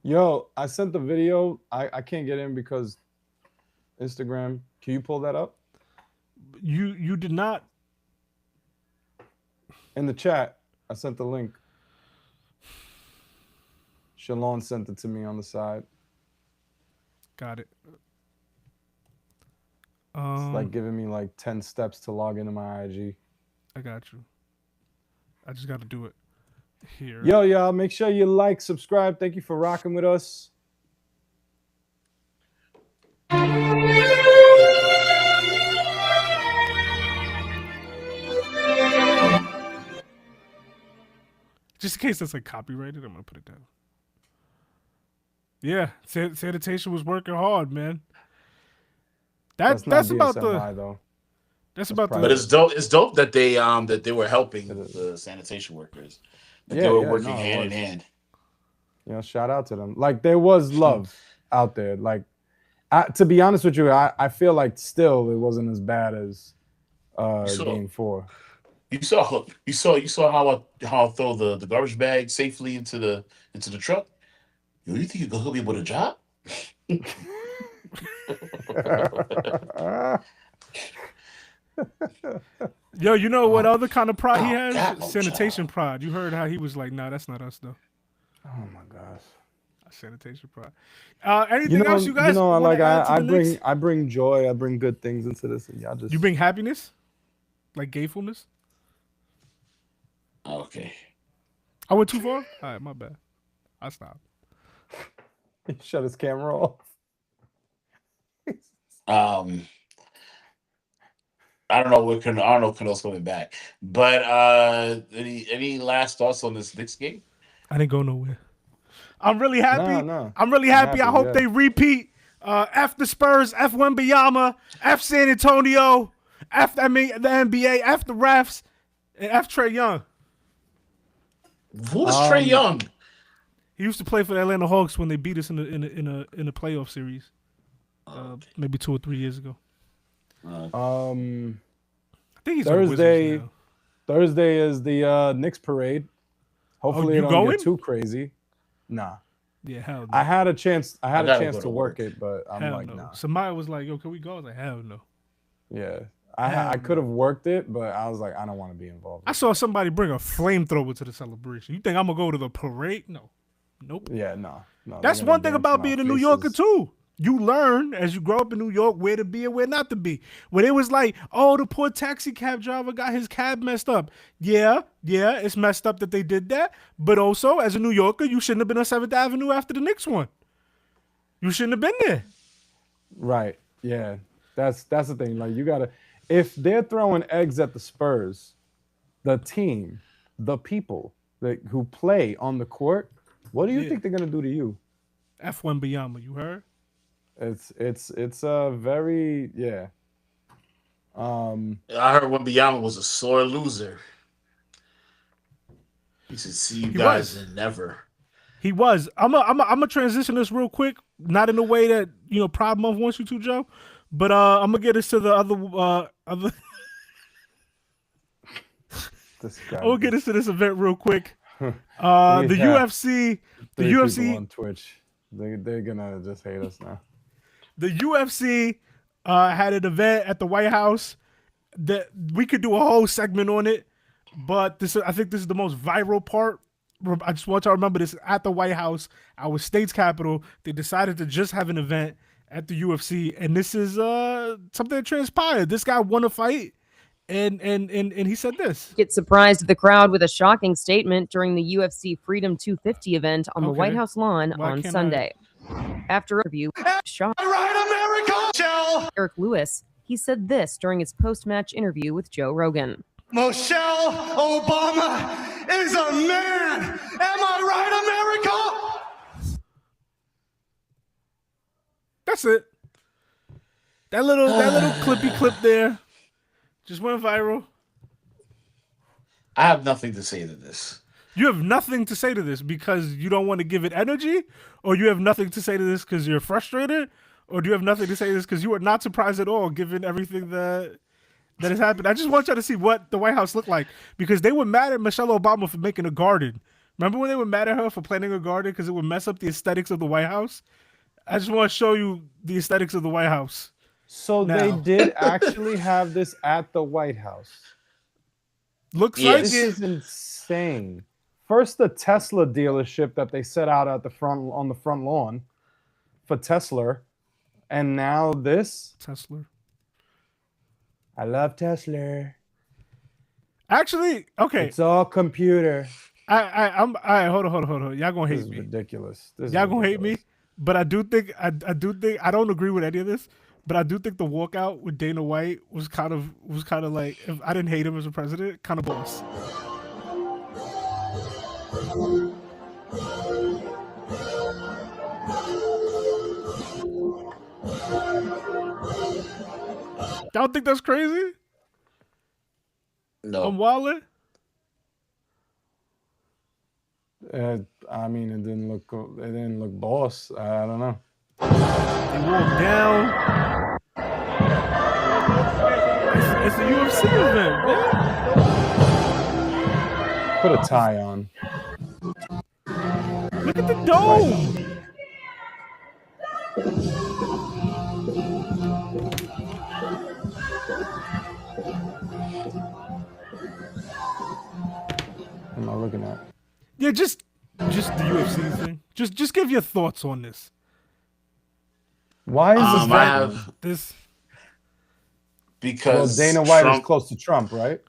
Yo, I sent the video. I can't get in because Instagram. Can you pull that up? You did not. In the chat, I sent the link. Shalon sent it to me on the side. Got it. It's like giving me like 10 steps to log into my IG. I got you. I just got to do it here. Yo, y'all, make sure you like, subscribe. Thank you for rocking with us. Just in case that's like copyrighted, I'm gonna put it down. Yeah, sanitation was working hard, man. That's about DSMI, though. That's about the. But it's dope. It's dope that they were helping the sanitation workers. They were working hand in hand. Shout out to them. Like there was love out there. Like, to be honest with you, I feel like still it wasn't as bad as Game 4. You saw how I throw the garbage bag safely into the truck. Yo, you think you're gonna help me with a job? Yo, you know what other kind of pride he Oh, has? God, Sanitation pride. You heard how he was like, nah, that's not us though. Oh my gosh. Sanitation pride. Anything else you guys I want to add to I the bring Knicks? I bring joy, I bring good things into this, and y'all just You bring happiness, like gayfulness. Okay. I went too far. All right, my bad. I stopped. He shut his camera off. I don't know what Cano's coming back, but any last thoughts on this Knicks game? I didn't go nowhere. I'm really happy. No. I'm really happy. I hope yeah. they repeat. F the Spurs, F Wembanyama, F San Antonio, the NBA, F the refs, and F Trae Young. Who's Trae Young? He used to play for the Atlanta Hawks when they beat us in the playoff series, maybe 2 or 3 years ago. I think he's on the Wizards now. Thursday is the Knicks parade. Hopefully you it don't going? get too crazy. Nah. Yeah, hell no. I had a chance. I gotta chance go to to work work. it, but I'm Hell like, no. nah. Samaya was like, "Yo, can we go?" I was like, "Hell no." Yeah, I could have worked it, but I was like, I don't want to be involved. I saw somebody bring a flamethrower to the celebration. You think I'm gonna go to the parade? No, nope. Yeah, no. That's one thing about being a New Yorker too. You learn as you grow up in New York where to be and where not to be. When it was like, oh, the poor taxi cab driver got his cab messed up. Yeah, it's messed up that they did that. But also, as a New Yorker, you shouldn't have been on 7th Avenue after the Knicks one. You shouldn't have been there. Right. Yeah. That's the thing. Like, you gotta, if they're throwing eggs at the Spurs, the team, the people who play on the court, what do you think they're gonna do to you? F Wembanyama, you heard? It's a very I heard Wembanyama was a sore loser. He should see you guys and never. He was. I'm a transition this real quick, not in the way that Pride Month wants you to, Joe, but I'm gonna get us to the other. This guy. We'll get into this event real quick. The UFC on Twitch. They're gonna just hate us now. The UFC had an event at the White House that we could do a whole segment on it, but I think this is the most viral part. I just want y'all to remember this: at the White House, our state's capital, they decided to just have an event at the UFC, and this is something that transpired. This guy won a fight, and he said this. It surprised the crowd with a shocking statement during the UFC Freedom 250 event on the White House lawn on Sunday. After a review, Eric Lewis, he said this during his post-match interview with Joe Rogan. Michelle Obama is a man. Am I right, America? That's it. That little clippy clip there just went viral. I have nothing to say to this. You have nothing to say to this because you don't want to give it energy, or you have nothing to say to this because you're frustrated, or do you have nothing to say to this because you are not surprised at all given everything that has happened? I just want y'all to see what the White House looked like, because they were mad at Michelle Obama for making a garden. Remember when they were mad at her for planting a garden because it would mess up the aesthetics of the White House? I just want to show you the aesthetics of the White House. So they did actually have this at the White House. Looks like this it. is insane. First, the Tesla dealership that they set out at the front on the front lawn for Tesla, and now this Tesla. I love Tesla. Actually, okay. It's all computer. I'm all right. Hold on. Y'all gonna hate me. Ridiculous. Y'all gonna hate me, but I do think I don't agree with any of this. But I do think the walkout with Dana White was kind of like, if I didn't hate him as a president, kind of boss. Y'all think that's crazy? No. I'm wildin'? I mean, it didn't look boss. I don't know. They walked down. It's a UFC event, man. Put a tie on. Look at the dome. What am I looking at? Yeah, just the UFC thing. Just give your thoughts on this. Why is this I have this? Because Dana White Trump, is close to Trump, right?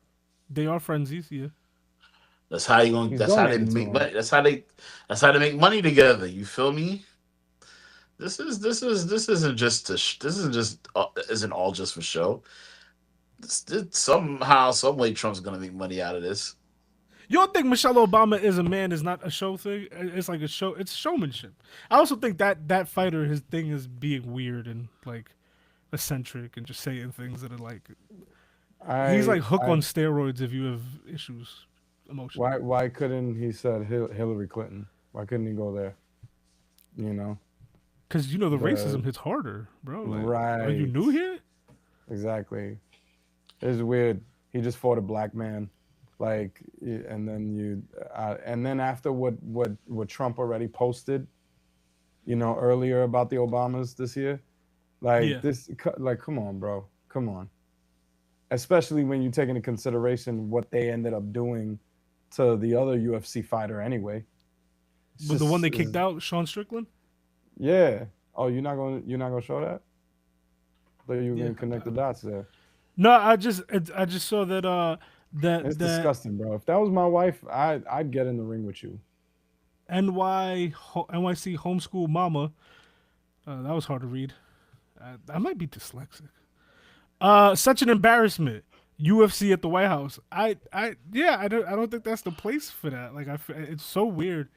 They are frenzies, yeah. That's how you gonna. He's That's how they donating to make him. money. That's how they make money together. You feel me? This isn't just isn't all just for show. Somehow, some way, Trump's gonna make money out of this. You don't think Michelle Obama is a man is not a show thing? It's like a show. It's showmanship. I also think that fighter, his thing is being weird and like eccentric and just saying things that are like. He's like Hook on steroids if you have issues emotionally. Why couldn't he said Hillary Clinton? Why couldn't he go there? You know. Because the racism hits harder, bro. Like, right. Are you new here? Exactly. It's weird. He just fought a black man, like, and then after what Trump already posted, earlier about the Obamas this year, come on, bro, come on. Especially when you take into consideration what they ended up doing to the other UFC fighter anyway. But the one they kicked out, Sean Strickland. Yeah. Oh, you're not gonna show that? But you were gonna connect the dots there. No, I just saw that It's disgusting, bro. If that was my wife, I'd get in the ring with you. NYC homeschool mama. That was hard to read. I might be dyslexic. Such an embarrassment. UFC at the White House. I don't think that's the place for that. Like it's so weird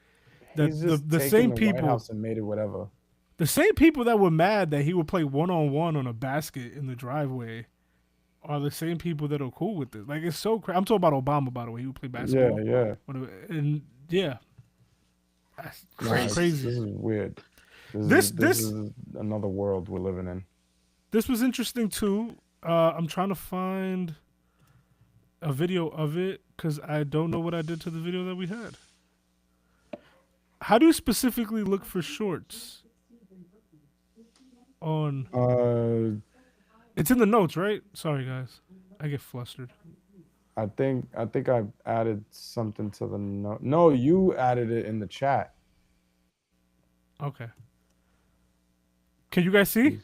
that He's just the taken same the people White House and made it whatever. The same people that were mad that he would play one-on-one on a basket in the driveway are the same people that are cool with it. Like, it's so crazy. I'm talking about Obama, by the way. He would play basketball. Yeah. And yeah. That's crazy. This is weird. This is another world we're living in. This was interesting, too. I'm trying to find a video of it because I don't know what I did to the video that we had. How do you specifically look for shorts? It's in the notes, right? Sorry, guys. I get flustered. I think I've added something to the note. No, you added it in the chat. Okay. Can you guys see?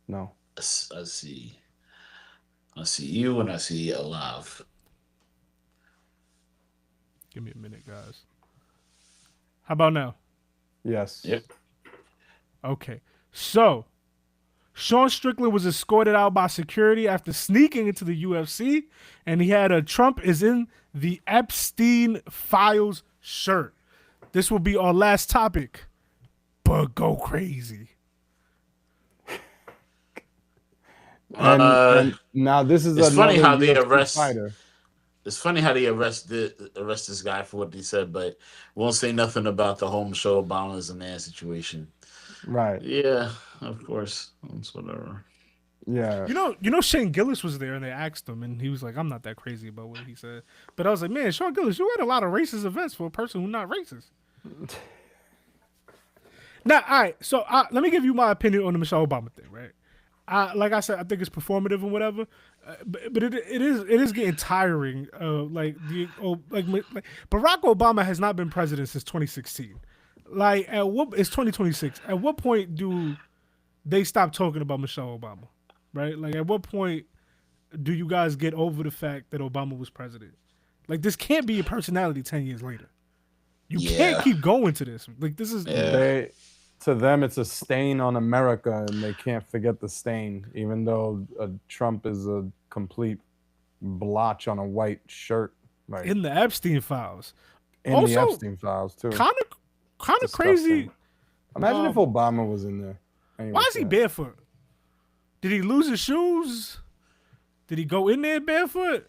No. I see. I see you and I see alive. Give me a minute, guys. How about now? Yes. Yep. Okay. So, Sean Strickland was escorted out by security after sneaking into the UFC, and he had a Trump is in the Epstein Files shirt. This will be our last topic, but go crazy. And now this is it's funny how they UFC arrest fighter. It's funny how they arrest this guy for what he said, but won't say nothing about the home show Obama is a man situation. Right. Yeah, of course. It's whatever. Yeah. You know Shane Gillis was there and they asked him and he was like, I'm not that crazy about what he said. But I was like, man, Sean Gillis, you had a lot of racist events for a person who's not racist. Now, all right, so let me give you my opinion on the Michelle Obama thing, right? Like I said, I think it's performative and whatever, but it is getting tiring. Like Barack Obama has not been president since 2016. Like it's 2026. At what point do they stop talking about Michelle Obama, right? Like at what point do you guys get over the fact that Obama was president? Like this can't be a personality 10 years later. You can't keep going to this. Like this is. To them, it's a stain on America, and they can't forget the stain, even though Trump is a complete blotch on a white shirt. Like, in the Epstein files. In also, the Epstein files, too. Kind of crazy. Imagine if Obama was in there. Anyway, why is he barefoot? Did he lose his shoes? Did he go in there barefoot?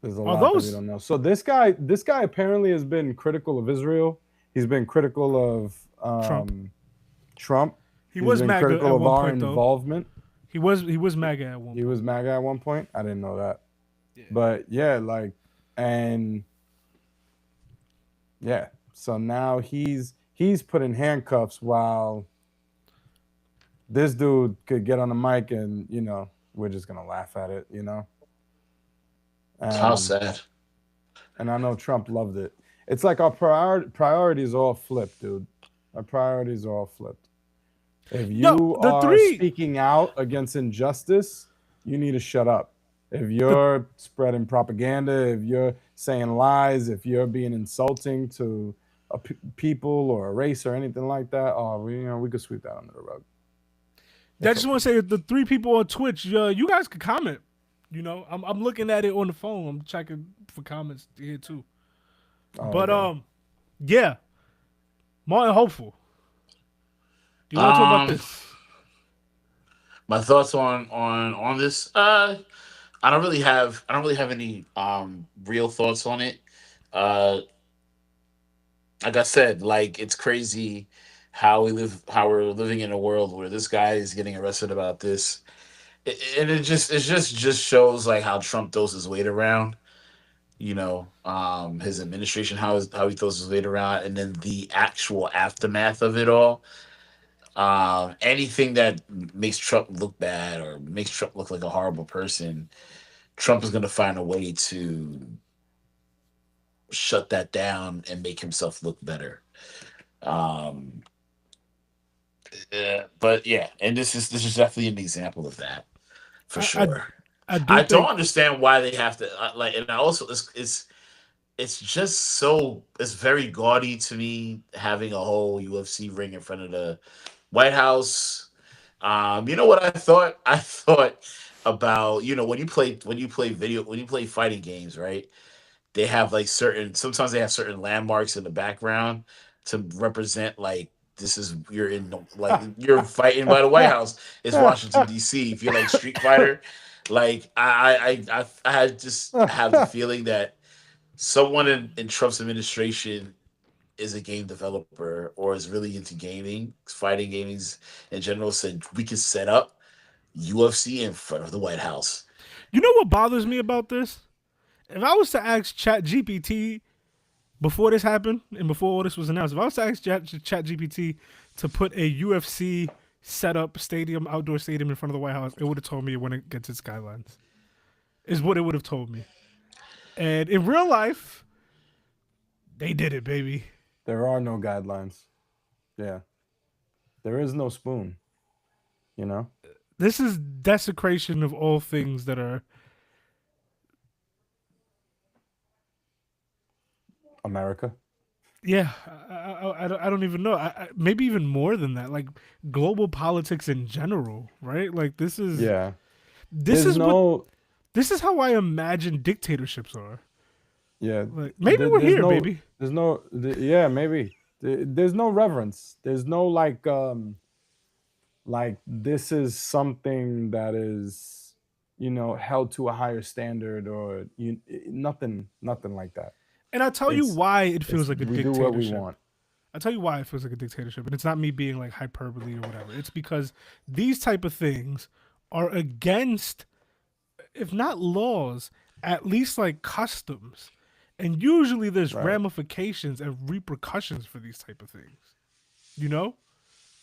There's a lot that we don't know. So this guy apparently has been critical of Israel. He's been critical of Trump. He was MAGA critical at of one our point, involvement. He was MAGA at one point. He was MAGA at one point. I didn't know that. Yeah. But yeah, so now he's put in handcuffs while this dude could get on the mic and we're just gonna laugh at it, How sad. And I know Trump loved it. It's like our priorities all flipped, dude. Our priorities are all flipped. If you are speaking out against injustice, you need to shut up. If you're spreading propaganda, if you're saying lies, if you're being insulting to people or a race or anything like that, we could sweep that under the rug. I just want to say, the 3 people on Twitch, you guys could comment. You know, I'm looking at it on the phone. I'm checking for comments here too. Yeah, Martin Hopeful. Do you want to talk about this? My thoughts on this. I don't really have any real thoughts on it. Like I said, like, it's crazy how we're living in a world where this guy is getting arrested about this. And it just shows like how Trump throws his weight around, you know, his administration, how he throws his weight around, and then the actual aftermath of it all. Anything that makes Trump look bad or makes Trump look like a horrible person, Trump is going to find a way to shut that down and make himself look better. But yeah, and this is definitely an example of that. For sure. I don't understand why they have to and I also it's just so, it's very gaudy to me having a whole UFC ring in front of the White House. You know what I thought? I thought about, you know, when you play fighting games, right? They have like sometimes they have certain landmarks in the background to represent like, you're fighting by the White House. It's Washington D.C. If you're like Street Fighter, like I just have the feeling that someone in Trump's administration is a game developer or is really into gaming, fighting gamings in general. Said we could set up UFC in front of the White House. You know what bothers me about this? If I was to ask ChatGPT before this happened and before all this was announced, if I was to ask ChatGPT to put a UFC setup outdoor stadium in front of the White House, it would have told me it wouldn't get its guidelines. Is what it would have told me. And in real life, they did it, baby. There are no guidelines. Yeah. There is no spoon. You know? This is desecration of all things that are America. Yeah, I don't even know. Maybe even more than that, like global politics in general, right? Like this is This is how I imagine dictatorships are. Yeah, like, maybe we're here, baby. Maybe there's no reverence. There's no like this is something that is, you know, held to a higher standard or nothing like that. And I'll tell you why it feels like a dictatorship. We do what we want. I'll tell you why it feels like a dictatorship. And it's not me being like hyperbole or whatever. It's because these type of things are against, if not laws, at least like customs. And usually there's ramifications and repercussions for these type of things. You know?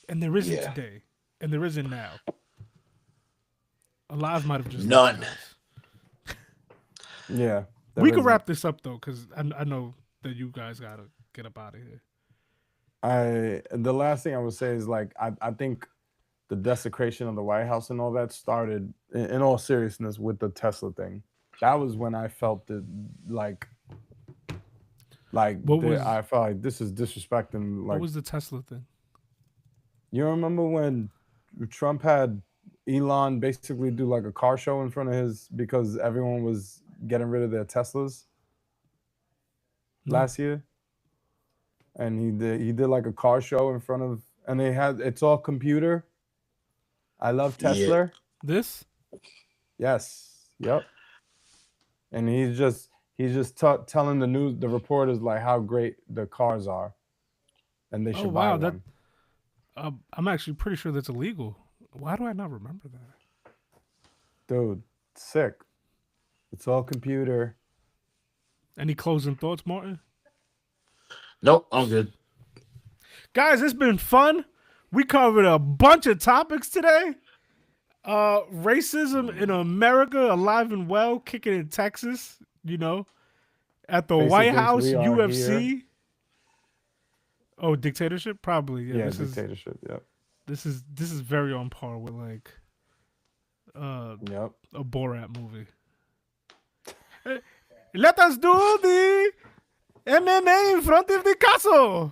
And there isn't today. And there isn't now. A lot might have just none. Yeah. We can wrap this up though, because I know that you guys gotta get up out of here. The last thing I would say is like I think the desecration of the White House and all that started in all seriousness with the Tesla thing. That was when I felt it I felt like this is disrespecting. Like, what was the Tesla thing? You remember when Trump had Elon basically do like a car show in front of his because everyone was getting rid of their Teslas last year, and he did like a car show in front of, and it's all computer. I love Tesla. Yeah. This? Yes. Yep. And he's just telling the reporters like how great the cars are, and they should buy one. I'm actually pretty sure that's illegal. Why do I not remember that? Dude, sick. It's all computer. Any closing thoughts, Martin? Nope, I'm good. Guys, it's been fun. We covered a bunch of topics today. Racism in America, alive and well, kicking in Texas. You know, at the Basic White thinks House, we are UFC. here. Oh, dictatorship, probably. Yeah, dictatorship. Yep. This is very on par with like, yep, a Borat movie. Let us do the MMA in front of the castle.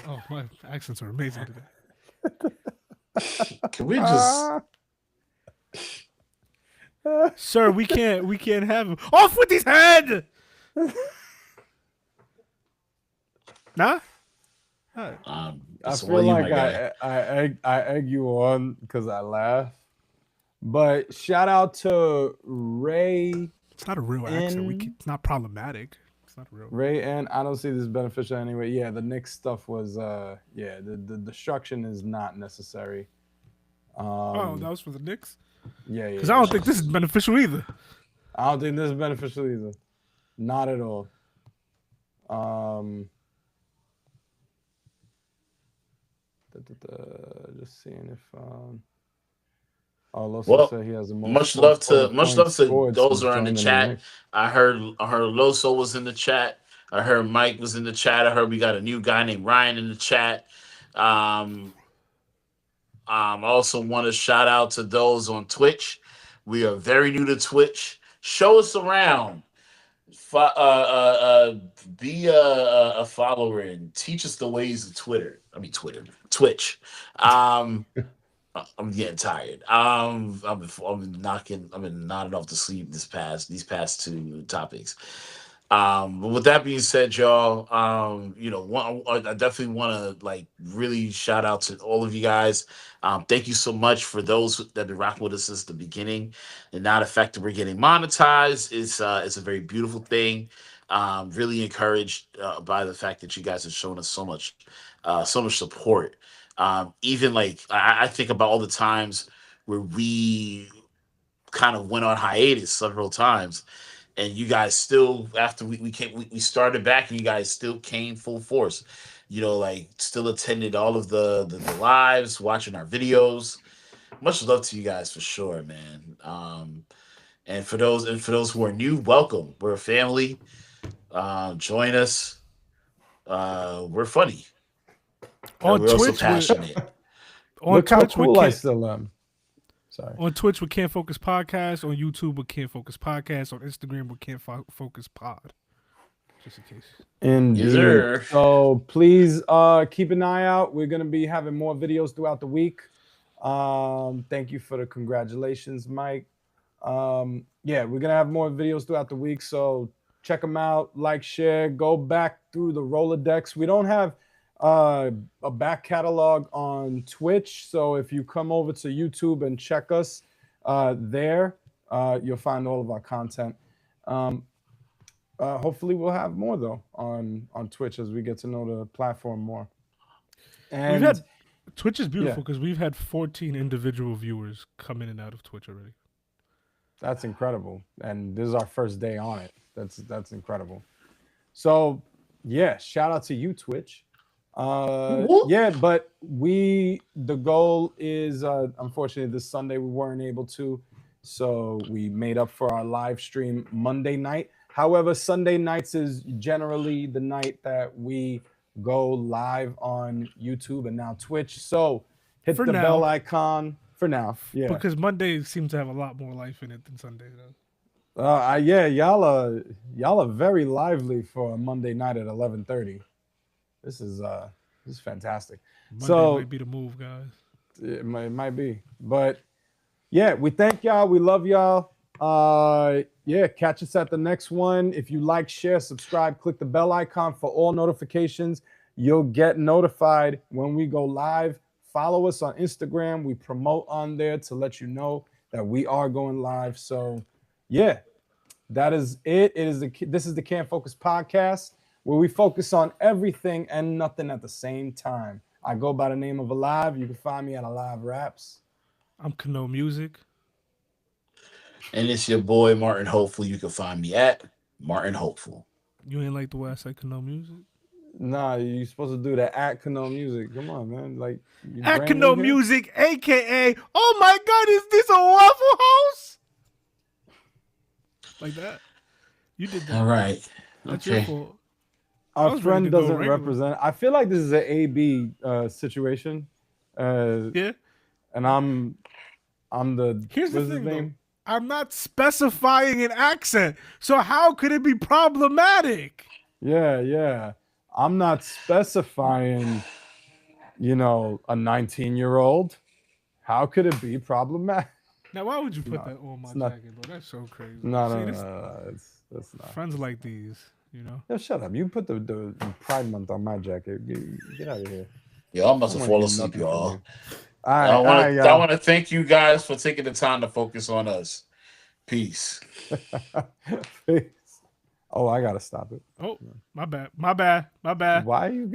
Oh, my accents are amazing today. Can we just, sir? We can't have him. Off with his head. Nah. I feel like I egg you on because I laugh. But shout out to Ray. It's not a real accent. It's not problematic. It's not real. Ray, and I don't see this beneficial anyway. Yeah, the Knicks stuff was the destruction is not necessary. Oh, that was for the Knicks? Yeah. Because I don't think this is beneficial either. I don't think this is beneficial either. Not at all. Just seeing if Loso said he has the most. Much love to those who are in the chat. I heard Loso was in the chat. I heard Mike was in the chat. I heard we got a new guy named Ryan in the chat. I also want to shout out to those on Twitch. We are very new to Twitch. Show us around. Be a follower and teach us the ways of Twitch. I'm getting tired. I've been nodding off to sleep these past two topics. But with that being said, y'all, I definitely want to really shout out to all of you guys. Thank you so much for those that have been rocking with us since the beginning. And now the fact that we're getting monetized is a very beautiful thing. Really encouraged by the fact that you guys have shown us so much support. Even I think about all the times where we kind of went on hiatus several times, and you guys still, after we started back, and you guys still came full force. Still attended all of the lives, watching our videos. Much love to you guys for sure, man. And for those who are new, welcome. We're a family. Join us. We're funny. On we're Twitch, also passionate. Look how cool I still am. Sorry. On Twitch, we Can't Focus Podcast. On YouTube, we Can't Focus Podcast. On Instagram, we Can't Focus Pod. Just in case. Indeed. Yes, sir. So please keep an eye out. We're going to be having more videos throughout the week. Thank you for the congratulations, Mike. We're going to have more videos throughout the week. So check them out, like, share, go back through the Rolodex. We don't have a back catalog on Twitch. So if you come over to YouTube and check us there, you'll find all of our content. Hopefully we'll have more though on Twitch as we get to know the platform more. And Twitch is beautiful because we've had 14 individual viewers come in and out of Twitch already. That's incredible. And this is our first day on it. That's incredible. So shout out to you, Twitch. But the goal is unfortunately this Sunday we weren't able to, so we made up for our live stream Monday night. However, Sunday nights is generally the night that we go live on YouTube and now Twitch. So hit the bell icon for now. Yeah, because Mondays seem to have a lot more life in it than Sundays does. Y'all are very lively for a Monday night at 11:30. This is fantastic. Monday might be the move, guys. It might be, but we thank y'all. We love y'all. Catch us at the next one. If you like, share, subscribe, click the bell icon for all notifications. You'll get notified when we go live. Follow us on Instagram. We promote on there to let you know that we are going live. So, that is it. This is the Can't Focus Podcast, where we focus on everything and nothing at the same time. I go by the name of Alive. You can find me at Alive Raps. I'm Kano Music. And it's your boy, Martin Hopeful. You can find me at Martin Hopeful. You ain't like the way I said Kano Music? Nah, you supposed to do that Akano music. Come on, man. Like you brand Akano new here? music, aka, oh my God, is this a Waffle House? Like that. You did that. All right. That's Okay. your fault. I Our was ready friend to go doesn't regular. represent. I feel like this is an AB situation. Yeah. And I'm the. Here's the what's his thing, though. name? I'm not specifying an accent, so how could it be problematic? Yeah. I'm not specifying, a 19-year-old. How could it be problematic? Now, why would you put No, that on my it's not- jacket, bro? That's so crazy. No. It's not. Friends like these, Yo, shut up. You put the Pride Month on my jacket. Get out of here. Y'all must have I fallen wanna hear asleep, nothing from y'all. you. All right, I want to thank you guys for taking the time to focus on us. Peace. Peace. Oh, I gotta stop it. Oh, my bad. Why you?